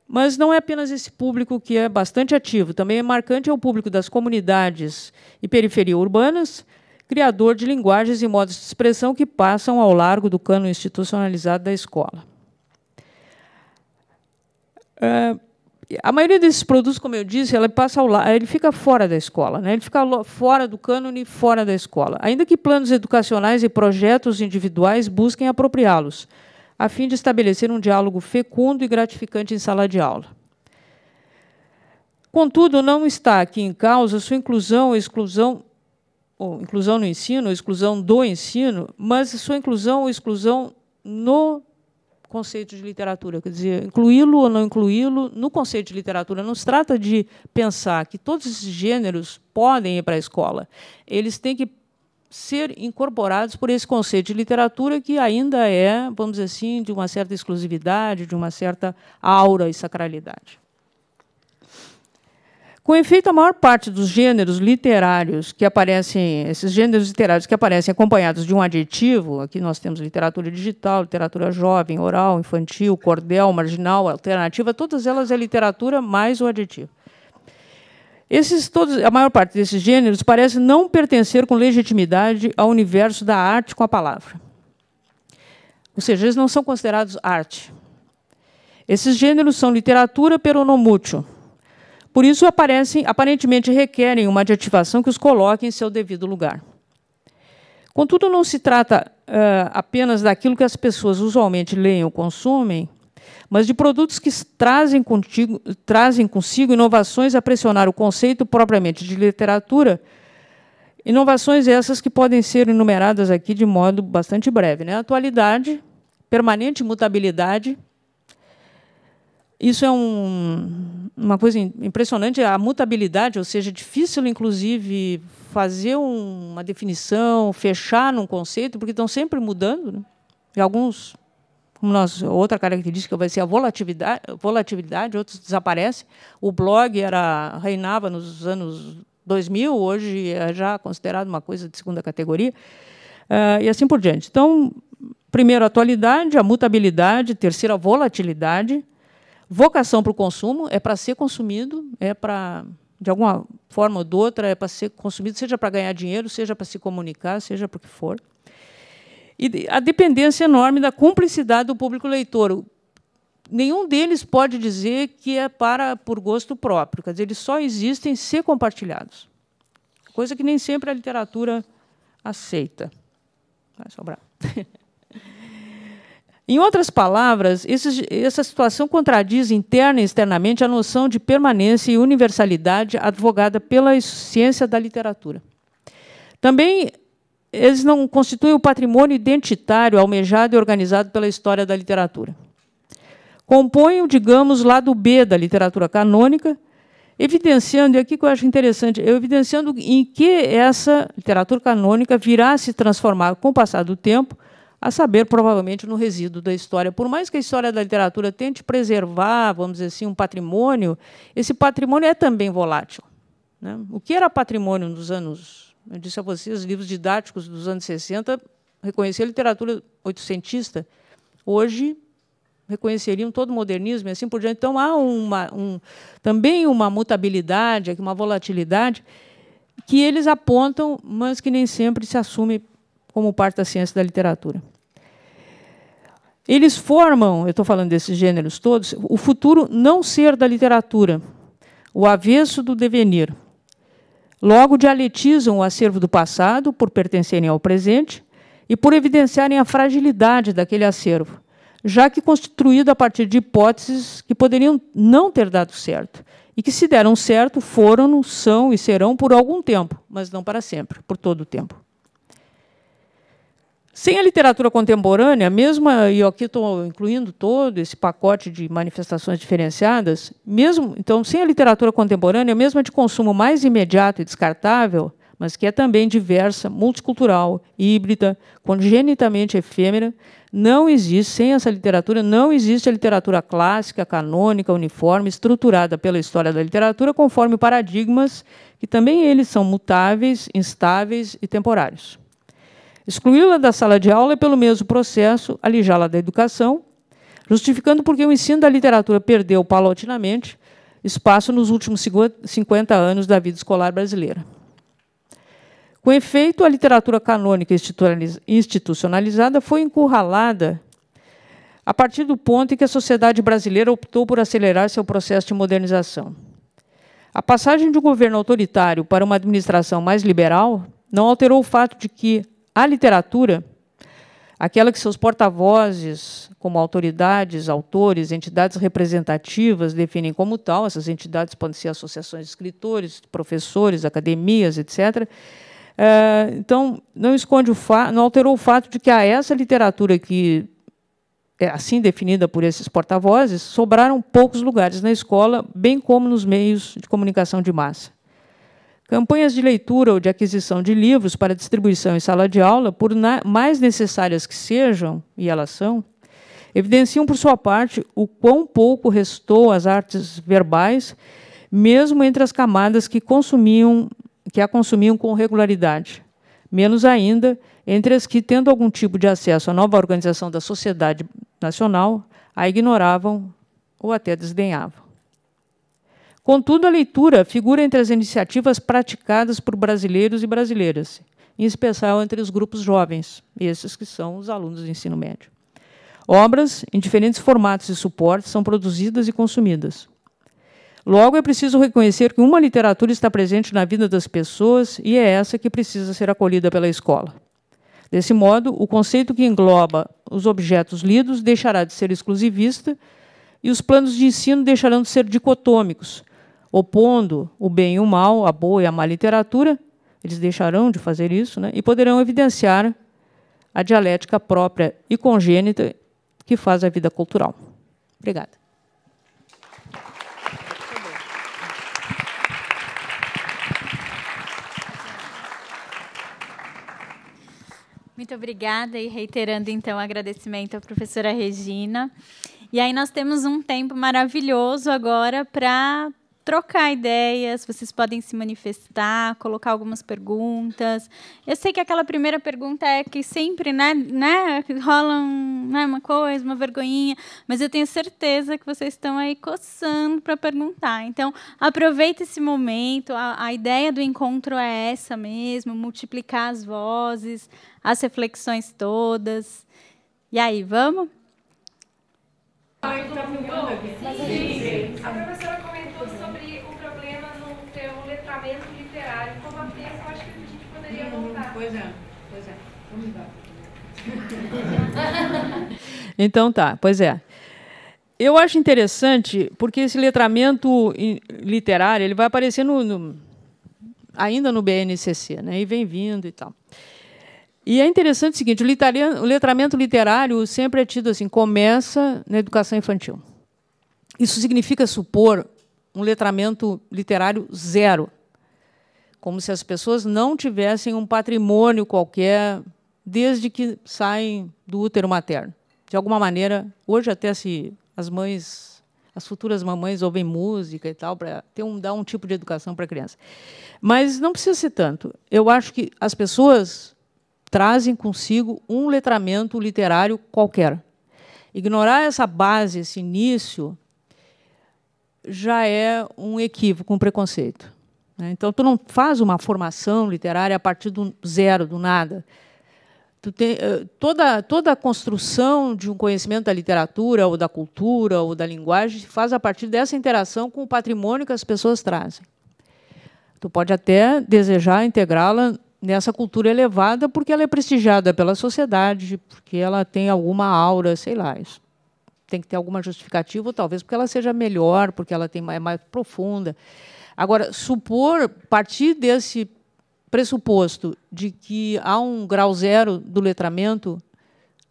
Mas não é apenas esse público que é bastante ativo, também é marcante o público das comunidades e periferia urbanas, criador de linguagens e modos de expressão que passam ao largo do cano institucionalizado da escola. A maioria desses produtos, como eu disse, ele fica fora da escola, né? Ele fica fora do cânone e fora da escola, ainda que planos educacionais e projetos individuais busquem apropriá-los, a fim de estabelecer um diálogo fecundo e gratificante em sala de aula. Contudo, não está aqui em causa sua inclusão ou exclusão, ou inclusão no ensino, ou exclusão do ensino, mas sua inclusão ou exclusão no conceito de literatura, quer dizer, incluí-lo ou não incluí-lo no conceito de literatura. Não se trata de pensar que todos esses gêneros podem ir para a escola. Eles têm que ser incorporados por esse conceito de literatura que ainda é, vamos dizer assim, de uma certa exclusividade, de uma certa aura e sacralidade. Com efeito, a maior parte dos gêneros literários que aparecem, esses gêneros literários que aparecem acompanhados de um adjetivo, aqui nós temos literatura digital, literatura jovem, oral, infantil, cordel, marginal, alternativa, todas elas é literatura mais o adjetivo. A maior parte desses gêneros parece não pertencer com legitimidade ao universo da arte com a palavra. Ou seja, eles não são considerados arte. Esses gêneros são literatura peronomútil. Por isso, aparentemente requerem uma adjetivação que os coloque em seu devido lugar. Contudo, não se trata apenas daquilo que as pessoas usualmente leem ou consomem, mas de produtos que trazem consigo inovações a pressionar o conceito propriamente de literatura, inovações essas que podem ser enumeradas aqui de modo bastante breve, né? Atualidade, permanente mutabilidade. Isso é uma coisa impressionante, a mutabilidade, ou seja, difícil, inclusive, fazer uma definição, fechar num conceito, porque estão sempre mudando, né? E alguns, como outra característica vai ser a volatilidade, outros desaparecem. O blog reinava nos anos 2000, hoje é já considerado uma coisa de segunda categoria, e assim por diante. Então, primeiro, a atualidade, a mutabilidade, terceiro, a volatilidade. Vocação para o consumo, é para ser consumido, é para, de alguma forma ou de outra, é para ser consumido, seja para ganhar dinheiro, seja para se comunicar, seja para o que for. E a dependência enorme da cumplicidade do público leitor. Nenhum deles pode dizer que é por gosto próprio, quer dizer, eles só existem ser compartilhados. Coisa que nem sempre a literatura aceita. Vai sobrar. Em outras palavras, essa situação contradiz interna e externamente a noção de permanência e universalidade advogada pela ciência da literatura. Também, eles não constituem o patrimônio identitário almejado e organizado pela história da literatura. Compõem, digamos, o lado B da literatura canônica, evidenciando, e aqui que eu acho interessante, evidenciando em que essa literatura canônica virá a se transformar com o passar do tempo, a saber, provavelmente, no resíduo da história. Por mais que a história da literatura tente preservar, vamos dizer assim, um patrimônio, esse patrimônio é também volátil, né? O que era patrimônio nos anos, eu disse a vocês, livros didáticos dos anos 60, reconhecia a literatura oitocentista, hoje reconheceriam todo o modernismo e assim por diante. Então, há também uma mutabilidade, uma volatilidade, que eles apontam, mas que nem sempre se assume como parte da ciência da literatura. Eles formam, eu estou falando desses gêneros todos, o futuro não ser da literatura, o avesso do devenir. Logo, dialetizam o acervo do passado, por pertencerem ao presente, e por evidenciarem a fragilidade daquele acervo, já que constituído a partir de hipóteses que poderiam não ter dado certo, e que, se deram certo, foram, são e serão por algum tempo, mas não para sempre, por todo o tempo. Sem a literatura contemporânea, mesmo, e aqui estou incluindo todo esse pacote de manifestações diferenciadas, então, sem a literatura contemporânea, mesmo a de consumo mais imediato e descartável, mas que é também diversa, multicultural, híbrida, congenitamente efêmera, não existe, sem essa literatura, não existe a literatura clássica, canônica, uniforme, estruturada pela história da literatura, conforme paradigmas que também eles são mutáveis, instáveis e temporários. Excluí-la da sala de aula é, pelo mesmo processo, alijá-la da educação, justificando porque o ensino da literatura perdeu paulatinamente espaço nos últimos 50 anos da vida escolar brasileira. Com efeito, a literatura canônica institucionalizada foi encurralada a partir do ponto em que a sociedade brasileira optou por acelerar seu processo de modernização. A passagem de um governo autoritário para uma administração mais liberal não alterou o fato de que a literatura, aquela que seus porta-vozes, como autoridades, autores, entidades representativas, definem como tal, essas entidades podem ser associações de escritores, professores, academias, etc., então, não alterou o fato de que a essa literatura que é assim definida por esses porta-vozes, sobraram poucos lugares na escola, bem como nos meios de comunicação de massa. Campanhas de leitura ou de aquisição de livros para distribuição em sala de aula, por mais necessárias que sejam, e elas são, evidenciam, por sua parte, o quão pouco restou às artes verbais, mesmo entre as camadas que a consumiam com regularidade, menos ainda entre as que, tendo algum tipo de acesso à nova organização da sociedade nacional, a ignoravam ou até desdenhavam. Contudo, a leitura figura entre as iniciativas praticadas por brasileiros e brasileiras, em especial entre os grupos jovens, esses que são os alunos do ensino médio. Obras, em diferentes formatos e suportes, são produzidas e consumidas. Logo, é preciso reconhecer que uma literatura está presente na vida das pessoas e é essa que precisa ser acolhida pela escola. Desse modo, o conceito que engloba os objetos lidos deixará de ser exclusivista e os planos de ensino deixarão de ser dicotômicos, opondo o bem e o mal, a boa e a má literatura, eles deixarão de fazer isso, né, e poderão evidenciar a dialética própria e congênita que faz a vida cultural. Obrigada. Muito obrigada, e reiterando, então, o agradecimento à professora Regina. E aí nós temos um tempo maravilhoso agora para trocar ideias, vocês podem se manifestar, colocar algumas perguntas. Eu sei que aquela primeira pergunta é que sempre, né rola uma coisa, uma vergonhinha, mas eu tenho certeza que vocês estão aí coçando para perguntar. Então, aproveita esse momento, a ideia do encontro é essa mesmo, multiplicar as vozes, as reflexões todas. E aí, vamos? A professora comentou sobre o problema no teu letramento literário. Como a peça, eu acho que a gente poderia voltar. Pois é. Vamos lá. Então tá, pois é. Eu acho interessante, porque esse letramento literário ele vai aparecer ainda no BNCC, né, e vem vindo e tal. E é interessante o seguinte, o letramento literário sempre é tido assim, começa na educação infantil. Isso significa supor um letramento literário zero, como se as pessoas não tivessem um patrimônio qualquer desde que saem do útero materno. De alguma maneira, hoje até se as futuras mamães ouvem música e tal, para dar um tipo de educação para a criança. Mas não precisa ser tanto. Eu acho que as pessoas trazem consigo um letramento literário qualquer. Ignorar essa base, esse início, já é um equívoco, um preconceito. Então, tu não faz uma formação literária a partir do zero, do nada. Tu tem, toda a construção de um conhecimento da literatura, ou da cultura, ou da linguagem, se faz a partir dessa interação com o patrimônio que as pessoas trazem. Tu pode até desejar integrá-la nessa cultura elevada porque ela é prestigiada pela sociedade, porque ela tem alguma aura, sei lá, isso tem que ter alguma justificativa, ou talvez porque ela seja melhor, porque ela é mais profunda. Agora, partir desse pressuposto de que há um grau zero do letramento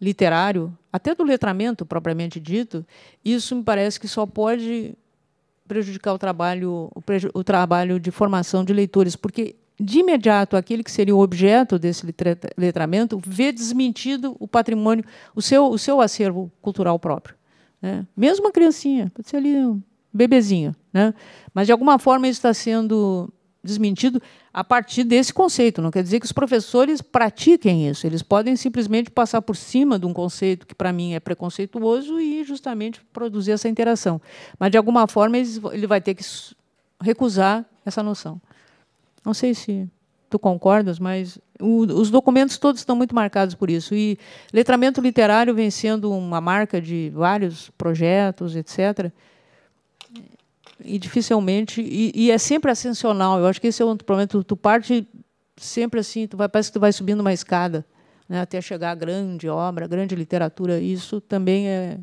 literário, até do letramento propriamente dito, isso me parece que só pode prejudicar o trabalho de formação de leitores, porque de imediato, aquele que seria o objeto desse letramento vê desmentido o patrimônio, o seu acervo cultural próprio. Né? Mesmo uma criancinha, pode ser ali um bebezinho. Né? Mas, de alguma forma, isso está sendo desmentido a partir desse conceito. Não quer dizer que os professores pratiquem isso. Eles podem simplesmente passar por cima de um conceito que, para mim, é preconceituoso e justamente produzir essa interação. Mas, de alguma forma, ele vai ter que recusar essa noção. Não sei se tu concordas, mas os documentos todos estão muito marcados por isso. E letramento literário vem sendo uma marca de vários projetos, etc., e dificilmente, e é sempre ascensional. Eu acho que esse é outro problema. Tu parte sempre assim, parece que tu vai subindo uma escada, né, até chegar à grande obra, à grande literatura. Isso também é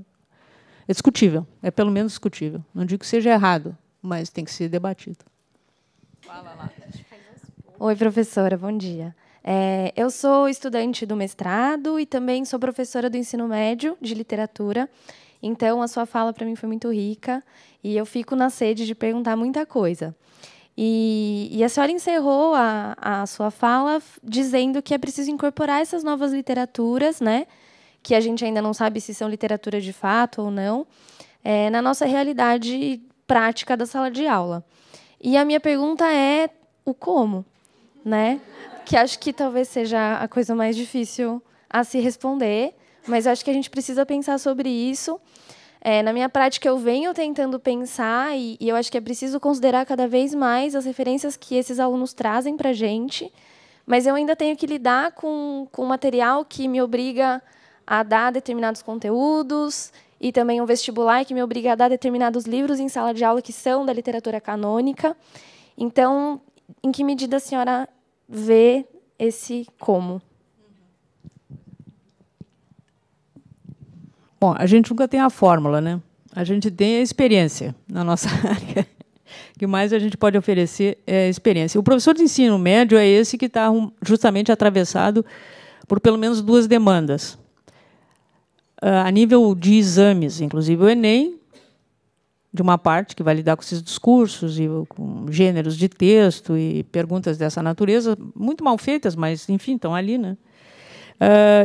discutível, é pelo menos discutível. Não digo que seja errado, mas tem que ser debatido. Fala lá. Oi, professora, bom dia. Eu sou estudante do mestrado e também sou professora do ensino médio de literatura. Então, a sua fala, para mim, foi muito rica e eu fico na sede de perguntar muita coisa. E a senhora encerrou a sua fala dizendo que é preciso incorporar essas novas literaturas, né, que a gente ainda não sabe se são literatura de fato ou não, na nossa realidade prática da sala de aula. E a minha pergunta é o como, né? Que acho que talvez seja a coisa mais difícil a se responder, mas acho que a gente precisa pensar sobre isso. Na minha prática, eu venho tentando pensar e eu acho que é preciso considerar cada vez mais as referências que esses alunos trazem para a gente, mas eu ainda tenho que lidar com material que me obriga a dar determinados conteúdos e também um vestibular que me obriga a dar determinados livros em sala de aula que são da literatura canônica. Então, em que medida a senhora vê esse como? Bom, a gente nunca tem a fórmula, né? A gente tem a experiência na nossa área. O que mais a gente pode oferecer é a experiência. O professor de ensino médio é esse que está justamente atravessado por pelo menos duas demandas. A nível de exames, inclusive o Enem, de uma parte, que vai lidar com esses discursos e com gêneros de texto e perguntas dessa natureza, muito mal feitas, mas, enfim, estão ali, né?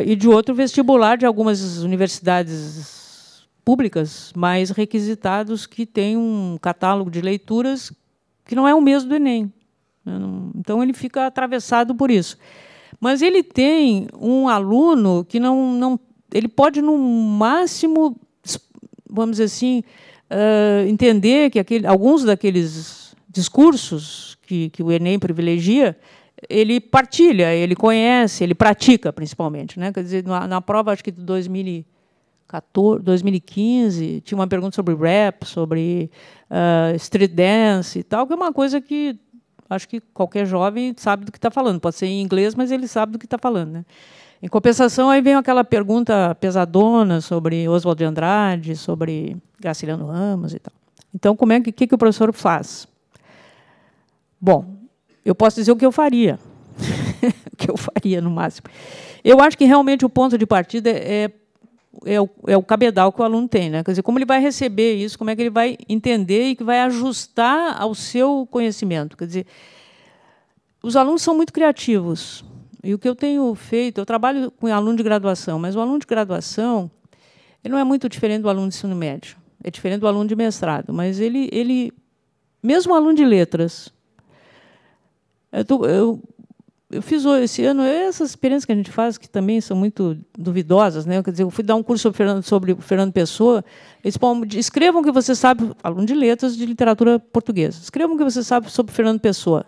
E de outro, vestibular de algumas universidades públicas mais requisitados que têm um catálogo de leituras que não é o mesmo do Enem. Então, ele fica atravessado por isso. Mas ele tem um aluno que ele pode, no máximo, vamos dizer assim, entender que alguns daqueles discursos que o Enem privilegia, ele partilha, ele conhece, ele pratica, principalmente, né? Quer dizer, na prova, acho que de 2015, tinha uma pergunta sobre rap, sobre street dance e tal, que é uma coisa que acho que qualquer jovem sabe do que está falando. Pode ser em inglês, mas ele sabe do que está falando, né? Em compensação, aí vem aquela pergunta pesadona sobre Oswald de Andrade, sobre Graciliano Ramos e tal. Então, o que o professor faz? Bom, eu posso dizer o que eu faria. O que eu faria, no máximo. Eu acho que, realmente, o ponto de partida é o cabedal que o aluno tem, né? Quer dizer, como ele vai receber isso, como é que ele vai entender e que vai ajustar ao seu conhecimento. Quer dizer, os alunos são muito criativos. E o que eu tenho feito, eu trabalho com aluno de graduação, mas o aluno de graduação ele não é muito diferente do aluno de ensino médio. É diferente do aluno de mestrado, mas ele mesmo aluno de letras. Eu fiz esse ano essas experiências que a gente faz, que também são muito duvidosas, né? Quer dizer, eu fui dar um curso sobre o Fernando Pessoa. Eles escrevam o que você sabe, aluno de letras de literatura portuguesa. Escrevam o que você sabe sobre Fernando Pessoa.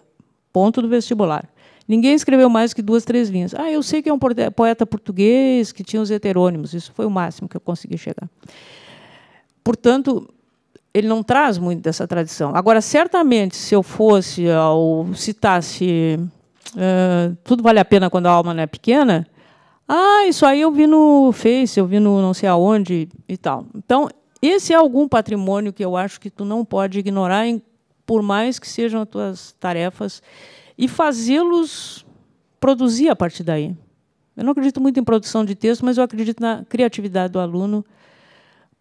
Ponto do vestibular. Ninguém escreveu mais que 2, 3 linhas. Eu sei que é um poeta português que tinha os heterônimos. Isso foi o máximo que eu consegui chegar. Portanto, ele não traz muito dessa tradição. Agora, certamente, se eu fosse ou citasse Tudo Vale a Pena Quando a Alma Não é Pequena, isso aí eu vi no Face, eu vi no não sei aonde e tal. Então, esse é algum patrimônio que eu acho que tu não pode ignorar, por mais que sejam as tuas tarefas, e fazê-los produzir a partir daí. Eu não acredito muito em produção de texto, mas eu acredito na criatividade do aluno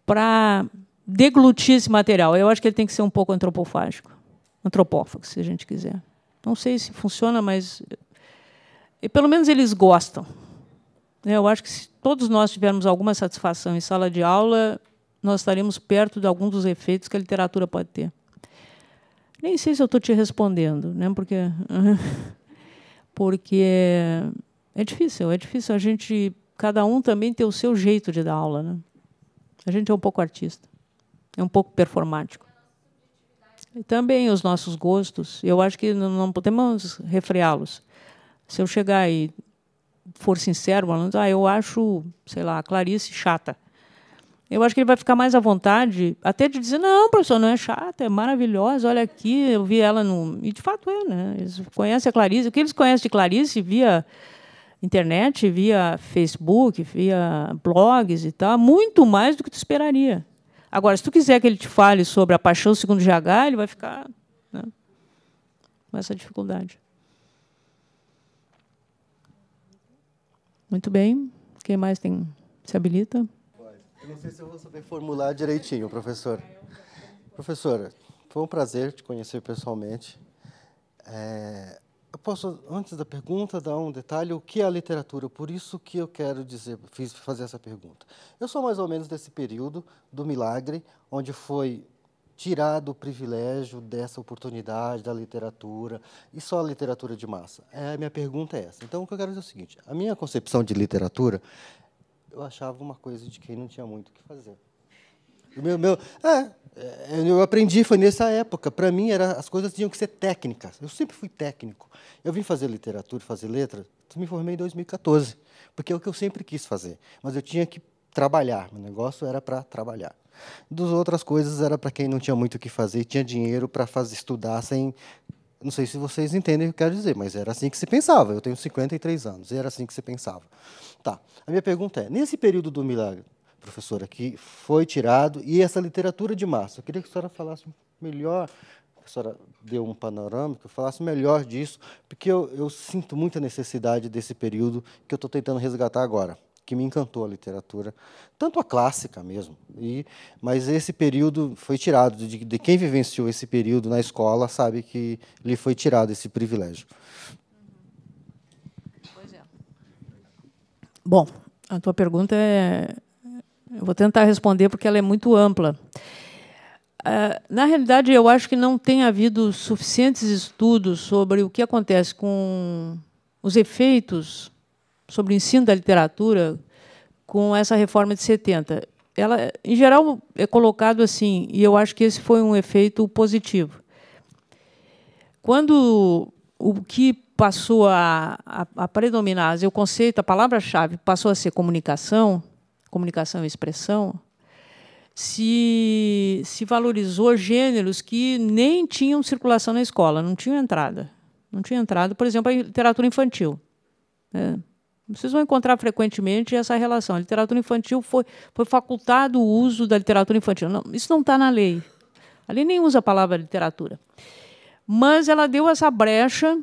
para deglutir esse material. Eu acho que ele tem que ser um pouco antropófago, se a gente quiser. Não sei se funciona, mas pelo menos eles gostam. Eu acho que se todos nós tivermos alguma satisfação em sala de aula, nós estaremos perto de alguns dos efeitos que a literatura pode ter. Nem sei se eu estou te respondendo, né? Porque é difícil a gente, cada um também tem o seu jeito de dar aula, né? A gente é um pouco artista, é um pouco performático. E também os nossos gostos, eu acho que não podemos refreá-los. Se eu chegar e for sincero, falando, eu acho, sei lá, a Clarice chata. Eu acho que ele vai ficar mais à vontade até de dizer, não, professor, não é chata, é maravilhosa, olha aqui, eu vi ela no... E, de fato, é, né? Eles conhecem a Clarice. O que eles conhecem de Clarice via internet, via Facebook, via blogs e tal, muito mais do que tu esperaria. Agora, se tu quiser que ele te fale sobre a Paixão segundo GH, ele vai ficar, né, com essa dificuldade. Muito bem. Quem mais se habilita? Eu não sei se eu vou saber formular direitinho, professor. Professora, foi um prazer te conhecer pessoalmente. Eu posso, antes da pergunta, dar um detalhe, o que é a literatura? Por isso que eu quero fazer essa pergunta. Eu sou mais ou menos desse período do milagre, onde foi tirado o privilégio dessa oportunidade da literatura, e só a literatura de massa. A minha pergunta é essa. Então, o que eu quero dizer é o seguinte, a minha concepção de literatura, eu achava uma coisa de quem não tinha muito o que fazer. Eu aprendi, foi nessa época. Para mim, as coisas tinham que ser técnicas. Eu sempre fui técnico. Eu vim fazer literatura, fazer letras, me formei em 2014, porque é o que eu sempre quis fazer. Mas eu tinha que trabalhar, meu negócio era para trabalhar. Das outras coisas era para quem não tinha muito o que fazer e tinha dinheiro para estudar sem... Não sei se vocês entendem o que eu quero dizer, mas era assim que se pensava. Eu tenho 53 anos, e era assim que se pensava. Tá. A minha pergunta é, nesse período do milagre, professora, que foi tirado, e essa literatura de massa, eu queria que a senhora falasse melhor, a senhora deu um panorâmico, falasse melhor disso, porque eu sinto muita necessidade desse período que eu estou tentando resgatar agora, que me encantou a literatura, tanto a clássica mesmo, mas esse período foi tirado, de quem vivenciou esse período na escola sabe que lhe foi tirado esse privilégio. Pois é. Bom, a tua pergunta eu vou tentar responder porque ela é muito ampla. Na realidade, eu acho que não tem havido suficientes estudos sobre o que acontece com os efeitos sobre o ensino da literatura com essa reforma de 70. Ela, em geral, é colocado assim, e eu acho que esse foi um efeito positivo. Quando o que passou a predominar, o conceito, a palavra-chave passou a ser comunicação e expressão, se valorizou gêneros que nem tinham circulação na escola, não tinham entrada. Não tinha entrada, por exemplo, a literatura infantil. Vocês vão encontrar frequentemente essa relação. A literatura infantil foi facultado o uso da literatura infantil. Não, isso não está na lei. A lei nem usa a palavra literatura. Mas ela deu essa brecha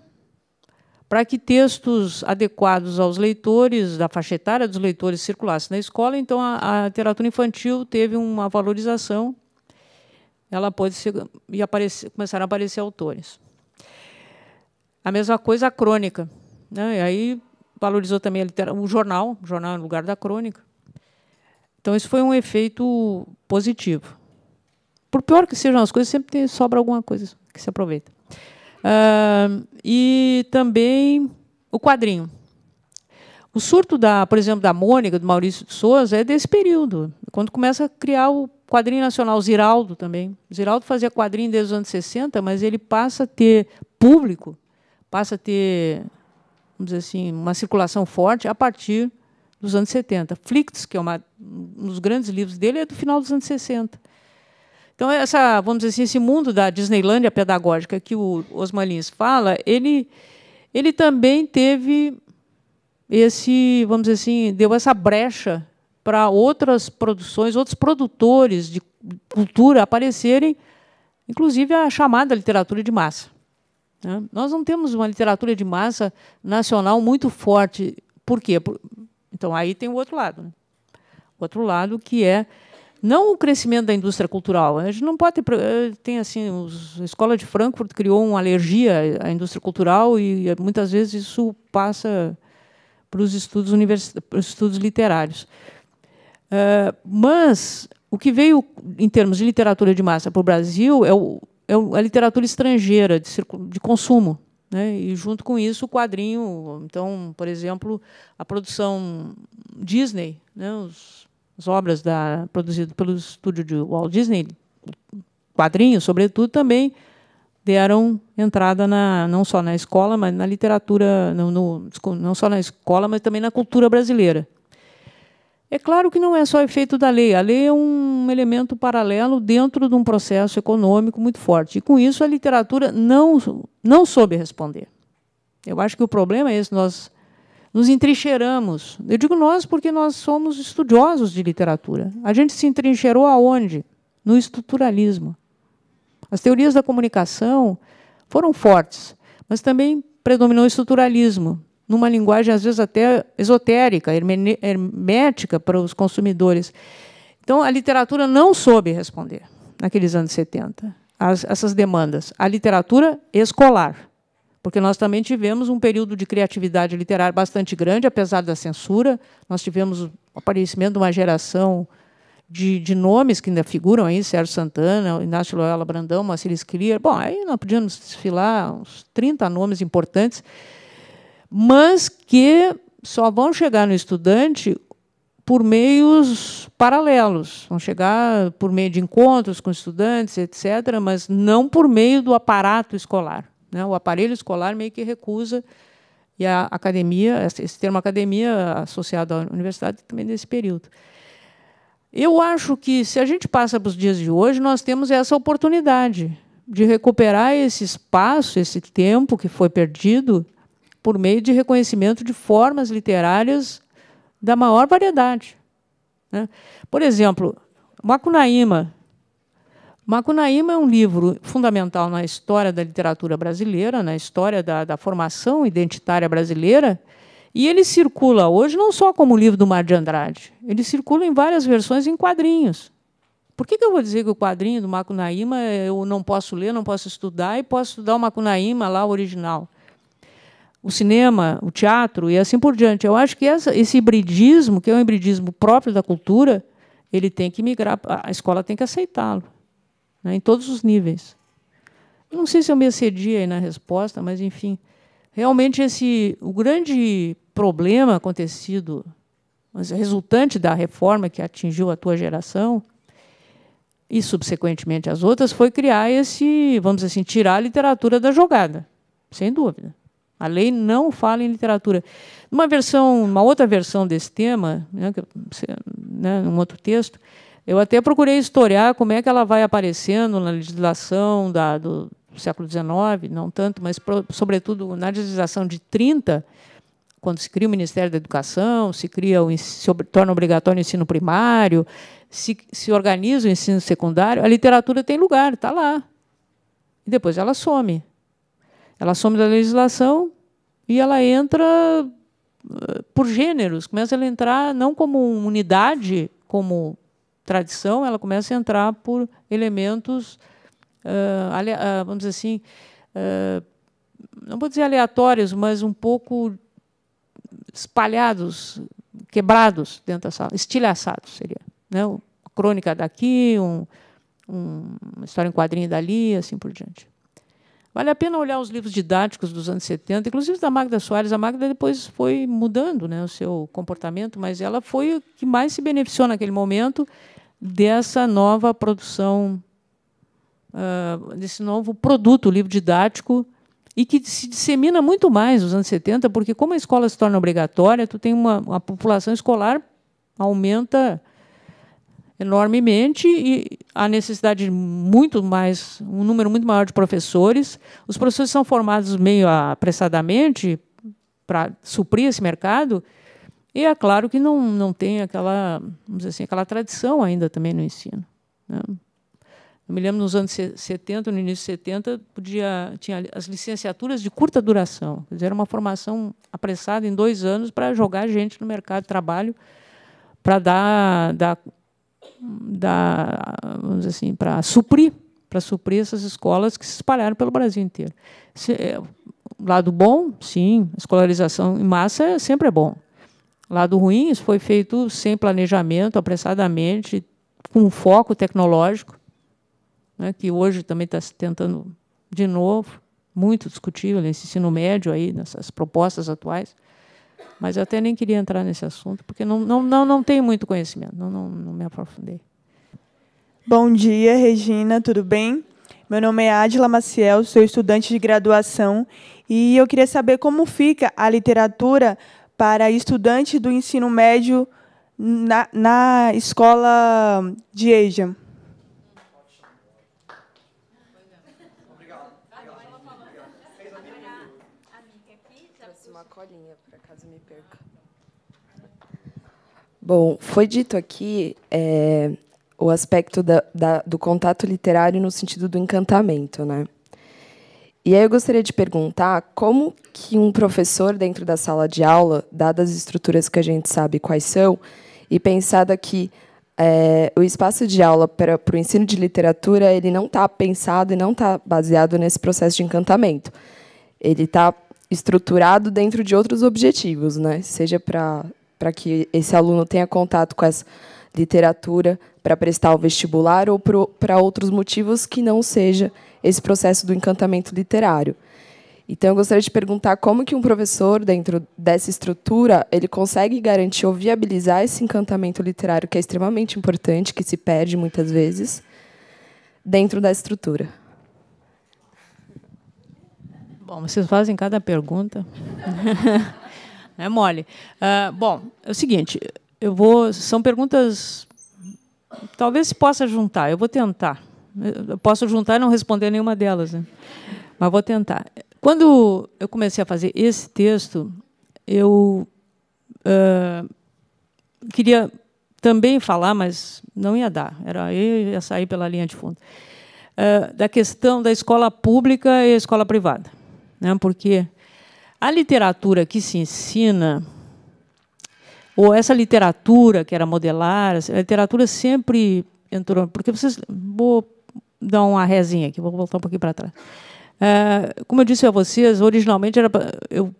para que textos adequados aos leitores, da faixa etária dos leitores, circulassem na escola. Então, a literatura infantil teve uma valorização. Ela pôde começaram a aparecer autores. A mesma coisa a crônica, né? E aí valorizou também o jornal no lugar da crônica. Então, isso foi um efeito positivo. Por pior que sejam as coisas, sempre sobra alguma coisa que se aproveita. E também o quadrinho. O surto, por exemplo, da Mônica, do Maurício de Souza, é desse período, quando começa a criar o quadrinho nacional. O Ziraldo também. O Ziraldo fazia quadrinho desde os anos 60, mas ele passa a ter público, passa a ter, vamos dizer assim, uma circulação forte a partir dos anos 70. Flicts, que é um dos grandes livros dele, é do final dos anos 60. Então, vamos dizer assim, esse mundo da Disneylândia pedagógica que o Osmar Lins fala, ele também teve vamos dizer assim, deu essa brecha para outras produções, outros produtores de cultura aparecerem, inclusive a chamada literatura de massa. Nós não temos uma literatura de massa nacional muito forte. Por quê? Então, aí tem o outro lado. Né? O outro lado que é não o crescimento da indústria cultural. A gente não pode ter... Tem, assim, a Escola de Frankfurt criou uma alergia à indústria cultural e, muitas vezes, isso passa para os estudos literários. Mas o que veio, em termos de literatura de massa, para o Brasil a literatura estrangeira, de consumo, né? E, junto com isso, o quadrinho. Então, por exemplo, a produção Disney, né? As obras produzidas pelo estúdio de Walt Disney, quadrinhos, sobretudo, também deram entrada não só na escola, mas na literatura, não só na escola, mas também na cultura brasileira. É claro que não é só efeito da lei. A lei é um elemento paralelo dentro de um processo econômico muito forte. E, com isso, a literatura não soube responder. Eu acho que o problema é esse. Nós nos entrincheiramos. Eu digo nós porque nós somos estudiosos de literatura. A gente se entrincheirou aonde? No estruturalismo. As teorias da comunicação foram fortes, mas também predominou o estruturalismo, numa linguagem, às vezes, até esotérica, hermética para os consumidores. Então, a literatura não soube responder, naqueles anos 70, essas demandas. A literatura escolar, porque nós também tivemos um período de criatividade literária bastante grande, apesar da censura. Nós tivemos o aparecimento de uma geração de nomes que ainda figuram aí, Sérgio Santana, Inácio Loyola Brandão, Moacir Scliar. Bom, aí nós podíamos desfilar uns 30 nomes importantes, mas que só vão chegar no estudante por meios paralelos. Vão chegar por meio de encontros com estudantes, etc., mas não por meio do aparato escolar, né? O aparelho escolar meio que recusa, e a academia, esse termo academia associado à universidade também nesse período. Eu acho que, se a gente passa para os dias de hoje, nós temos essa oportunidade de recuperar esse espaço, esse tempo que foi perdido, por meio de reconhecimento de formas literárias da maior variedade, né? Por exemplo, Macunaíma. Macunaíma é um livro fundamental na história da literatura brasileira, na história da formação identitária brasileira, e ele circula hoje não só como livro do Mar de Andrade, ele circula em várias versões em quadrinhos. Por que eu vou dizer que o quadrinho do Macunaíma eu não posso ler, não posso estudar, e posso estudar o Macunaíma lá, o original? O cinema, o teatro e assim por diante. Eu acho que esse hibridismo, que é um hibridismo próprio da cultura, ele tem que migrar, a escola tem que aceitá-lo, né, em todos os níveis. Eu não sei se eu me excedi aí na resposta, mas, enfim, realmente o grande problema acontecido, mas resultante da reforma que atingiu a tua geração e, subsequentemente, as outras, foi criar vamos dizer assim, tirar a literatura da jogada, sem dúvida. A lei não fala em literatura. Uma outra versão desse tema, né, num outro texto, eu até procurei historiar como é que ela vai aparecendo na legislação do século XIX, não tanto, mas, sobretudo, na legislação de 30, quando se cria o Ministério da Educação, se torna obrigatório o ensino primário, se organiza o ensino secundário, a literatura tem lugar, está lá. E depois ela some. Ela some da legislação e ela entra por gêneros. Começa a entrar não como unidade, como tradição, ela começa a entrar por elementos, vamos dizer assim, não vou dizer aleatórios, mas um pouco espalhados, quebrados dentro da sala, estilhaçados seria, né? Uma crônica daqui, uma história em quadrinho dali, assim por diante. Vale a pena olhar os livros didáticos dos anos 70, inclusive da Magda Soares. A Magda depois foi mudando, né, o seu comportamento, mas ela foi o que mais se beneficiou naquele momento dessa nova produção, desse novo produto, o livro didático, e que se dissemina muito mais nos anos 70, porque, como a escola se torna obrigatória, tu tem uma população escolar aumenta enormemente e a necessidade de um número muito maior de professores. Os professores são formados meio apressadamente para suprir esse mercado, e é claro que não tem aquela, vamos dizer assim, aquela tradição ainda também no ensino, né? Eu me lembro, nos anos 70, no início de 70, tinha as licenciaturas de curta duração. Quer dizer, era uma formação apressada em 2 anos para jogar gente no mercado de trabalho, para vamos dizer assim, para suprir essas escolas que se espalharam pelo Brasil inteiro. Lado bom, sim, a escolarização em massa sempre é bom. Lado ruim, isso foi feito sem planejamento, apressadamente, com foco tecnológico. né, que hoje também está se tentando, de novo, muito discutível nesse ensino médio, aí, nessas propostas atuais. Mas eu até nem queria entrar nesse assunto, porque não tenho muito conhecimento, não me aprofundei. Bom dia, Regina, tudo bem? Meu nome é Adila Maciel, sou estudante de graduação, e eu queria saber como fica a literatura para estudante do ensino médio na escola de EJA. Bom, foi dito aqui o aspecto do contato literário no sentido do encantamento, né? E aí eu gostaria de perguntar como que um professor dentro da sala de aula, dadas as estruturas que a gente sabe quais são, e pensada que o espaço de aula para o ensino de literatura ele não está pensado e não está baseado nesse processo de encantamento. Ele está estruturado dentro de outros objetivos, né? Seja para que esse aluno tenha contato com essa literatura para prestar o vestibular ou para outros motivos que não seja esse processo do encantamento literário. Então, eu gostaria de perguntar como que um professor, dentro dessa estrutura, ele consegue garantir ou viabilizar esse encantamento literário, que é extremamente importante, que se perde muitas vezes, dentro da estrutura. Bom, vocês fazem cada pergunta. Não é mole. Bom, é o seguinte, são perguntas, talvez se possa juntar, eu vou tentar. Eu posso juntar e não responder nenhuma delas, né? Mas vou tentar. Quando eu comecei a fazer esse texto, eu queria também falar, mas não ia dar, eu ia sair pela linha de fundo, da questão da escola pública e a escola privada, né? Porque a literatura que se ensina, ou essa literatura que era modelar, a literatura sempre entrou... Porque vocês... Vou dar uma rezinha aqui, vou voltar um pouquinho para trás. Como eu disse a vocês, originalmente eu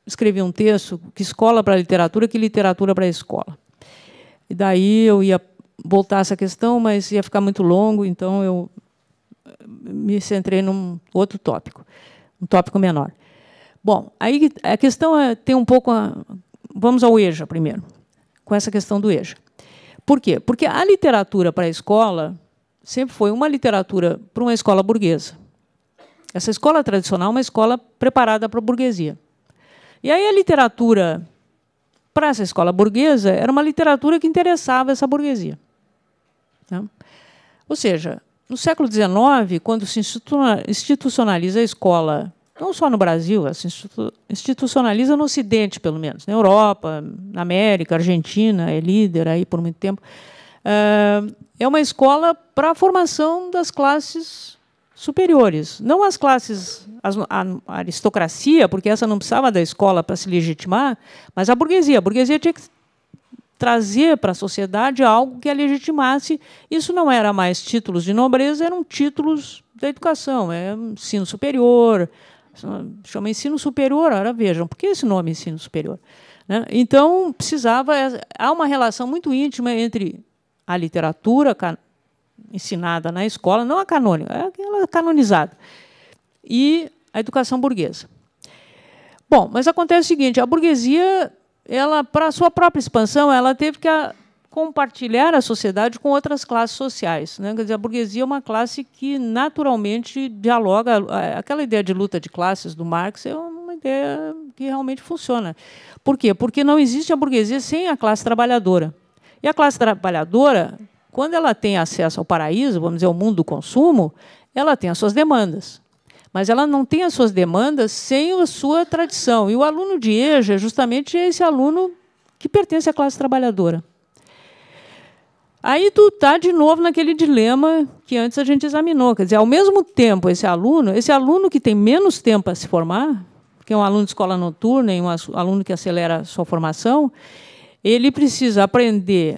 escrevi um texto, que escola para a literatura, que literatura para a escola. E daí eu ia voltar a essa questão, mas ia ficar muito longo, então eu me centrei num outro tópico, um tópico menor. Bom, aí a questão tem um pouco... Vamos ao EJA primeiro, com essa questão do EJA. Por quê? Porque a literatura para a escola sempre foi uma literatura para uma escola burguesa. Essa escola tradicional é uma escola preparada para a burguesia. E aí a literatura para essa escola burguesa era uma literatura que interessava essa burguesia. Tá? Ou seja, no século XIX, quando se institucionaliza a escola, não só no Brasil, se institucionaliza no Ocidente, pelo menos, na Europa, na América, Argentina, é líder aí por muito tempo, é uma escola para a formação das classes superiores, não as classes, a aristocracia, porque essa não precisava da escola para se legitimar, mas a burguesia. A burguesia tinha que trazer para a sociedade algo que a legitimasse. Isso não era mais títulos de nobreza, eram títulos da educação, ensino superior, chama ensino superior, ora vejam, por que esse nome ensino superior? Né? Então, há uma relação muito íntima entre a literatura ensinada na escola, não a canônica, é aquela canonizada, e a educação burguesa. Bom, mas acontece o seguinte, a burguesia, para a sua própria expansão, ela teve que compartilhar a sociedade com outras classes sociais, né? Quer dizer, a burguesia é uma classe que naturalmente dialoga. Aquela ideia de luta de classes do Marx é uma ideia que realmente funciona. Por quê? Porque não existe a burguesia sem a classe trabalhadora. E a classe trabalhadora, quando ela tem acesso ao paraíso, vamos dizer, ao mundo do consumo, ela tem as suas demandas. Mas ela não tem as suas demandas sem a sua tradição. E o aluno de EJA, justamente, é esse aluno que pertence à classe trabalhadora. Aí tu está de novo naquele dilema que antes a gente examinou. Quer dizer, ao mesmo tempo, esse aluno que tem menos tempo para se formar, que é um aluno de escola noturna e um aluno que acelera a sua formação, ele precisa aprender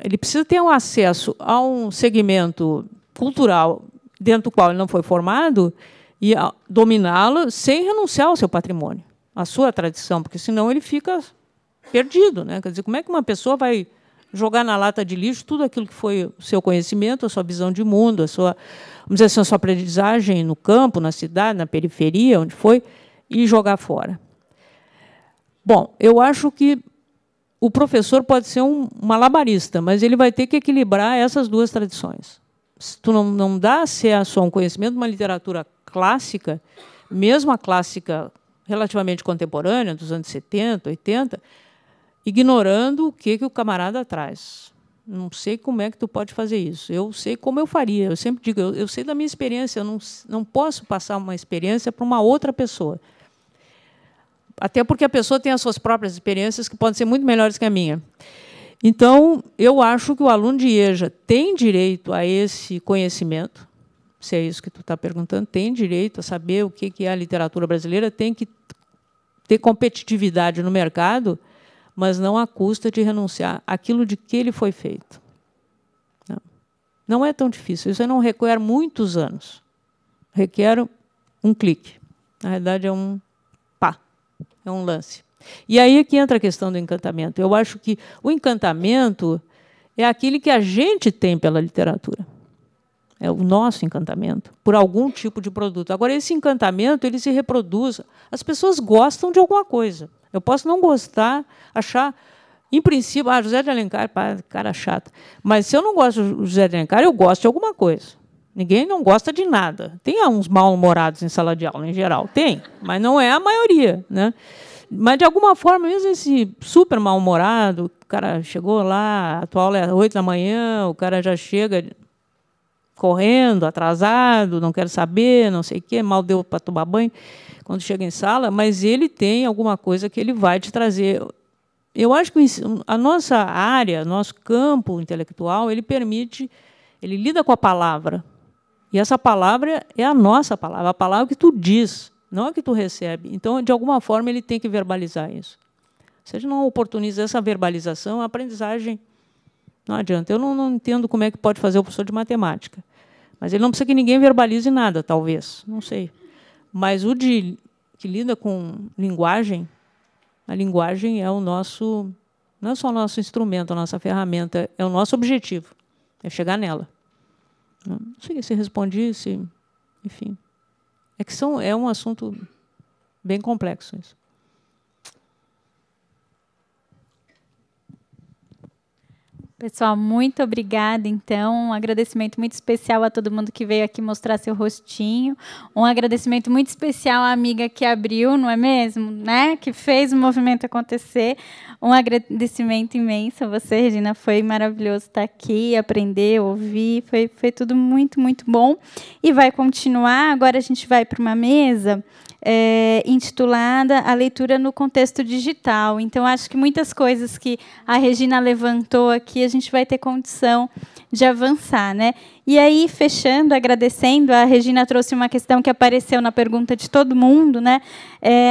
ele precisa ter um acesso a um segmento cultural dentro do qual ele não foi formado e dominá-lo sem renunciar ao seu patrimônio, à sua tradição, porque senão ele fica perdido, né? Quer dizer, como é que uma pessoa vai jogar na lata de lixo tudo aquilo que foi o seu conhecimento, a sua visão de mundo, a sua, vamos dizer assim, a sua aprendizagem no campo, na cidade, na periferia, onde foi, e jogar fora. Bom, eu acho que o professor pode ser um malabarista, mas ele vai ter que equilibrar essas duas tradições. Se tu não dá acesso a um conhecimento de uma literatura clássica, mesmo a clássica relativamente contemporânea, dos anos 70, 80, ignorando o que o camarada traz. Não sei como é que tu pode fazer isso. Eu sei como eu faria. Eu sempre digo, eu sei da minha experiência, eu não posso passar uma experiência para uma outra pessoa. Até porque a pessoa tem as suas próprias experiências que podem ser muito melhores que a minha. Então, eu acho que o aluno de EJA tem direito a esse conhecimento, se é isso que tu está perguntando, tem direito a saber o que é a literatura brasileira, tem que ter competitividade no mercado, mas não à custa de renunciar àquilo de que ele foi feito. Não é tão difícil, isso não requer muitos anos. Requer um clique. Na realidade, é um pá, é um lance. E aí é que entra a questão do encantamento. Eu acho que o encantamento é aquele que a gente tem pela literatura. É o nosso encantamento, por algum tipo de produto. Agora, esse encantamento ele se reproduz. As pessoas gostam de alguma coisa. Eu posso não gostar, achar, em princípio, José de Alencar, cara chato. Mas se eu não gosto do José de Alencar, eu gosto de alguma coisa. Ninguém não gosta de nada. Tem uns mal-humorados em sala de aula, em geral. Tem, mas não é a maioria, né? Mas, de alguma forma, mesmo esse super mal-humorado, o cara chegou lá, a tua aula é às 8 da manhã, o cara já chega correndo, atrasado, não quer saber, não sei o quê, mal deu para tomar banho quando chega em sala, mas ele tem alguma coisa que ele vai te trazer. Eu acho que a nossa área, nosso campo intelectual, ele permite, ele lida com a palavra. E essa palavra é a nossa palavra, a palavra que tu diz, não a que tu recebe. Então, de alguma forma, ele tem que verbalizar isso. Se a gente não oportuniza essa verbalização, a aprendizagem não adianta. Eu não entendo como é que pode fazer o professor de matemática. Mas ele não precisa que ninguém verbalize nada, talvez. Não sei. Mas o que lida com linguagem, a linguagem é o nosso, não é só o nosso instrumento, a nossa ferramenta, é o nosso objetivo, é chegar nela. Não sei se respondi, enfim. É que é um assunto bem complexo isso. Pessoal, muito obrigada, então. Um agradecimento muito especial a todo mundo que veio aqui mostrar seu rostinho. Um agradecimento muito especial à amiga que abriu, não é mesmo? Né? Que fez o movimento acontecer. Um agradecimento imenso a você, Regina. Foi maravilhoso estar aqui, aprender, ouvir. Foi tudo muito, muito bom. E vai continuar. Agora a gente vai para uma mesa intitulada A Leitura no Contexto Digital. Então, acho que muitas coisas que a Regina levantou aqui, a gente vai ter condição de avançar, né? E aí, fechando, agradecendo, a Regina trouxe uma questão que apareceu na pergunta de todo mundo, né?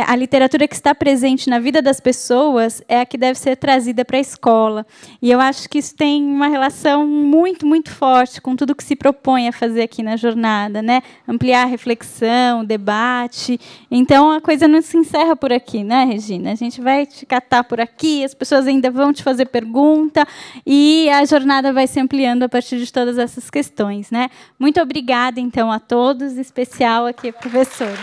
A literatura que está presente na vida das pessoas é a que deve ser trazida para a escola. E eu acho que isso tem uma relação muito, muito forte com tudo que se propõe a fazer aqui na jornada, né? Ampliar a reflexão, o debate. Então, a coisa não se encerra por aqui, né, Regina? A gente vai te catar por aqui, as pessoas ainda vão te fazer pergunta e a jornada vai se ampliando a partir de todas essas questões, né? Muito obrigada, então, a todos, em especial aqui a professora.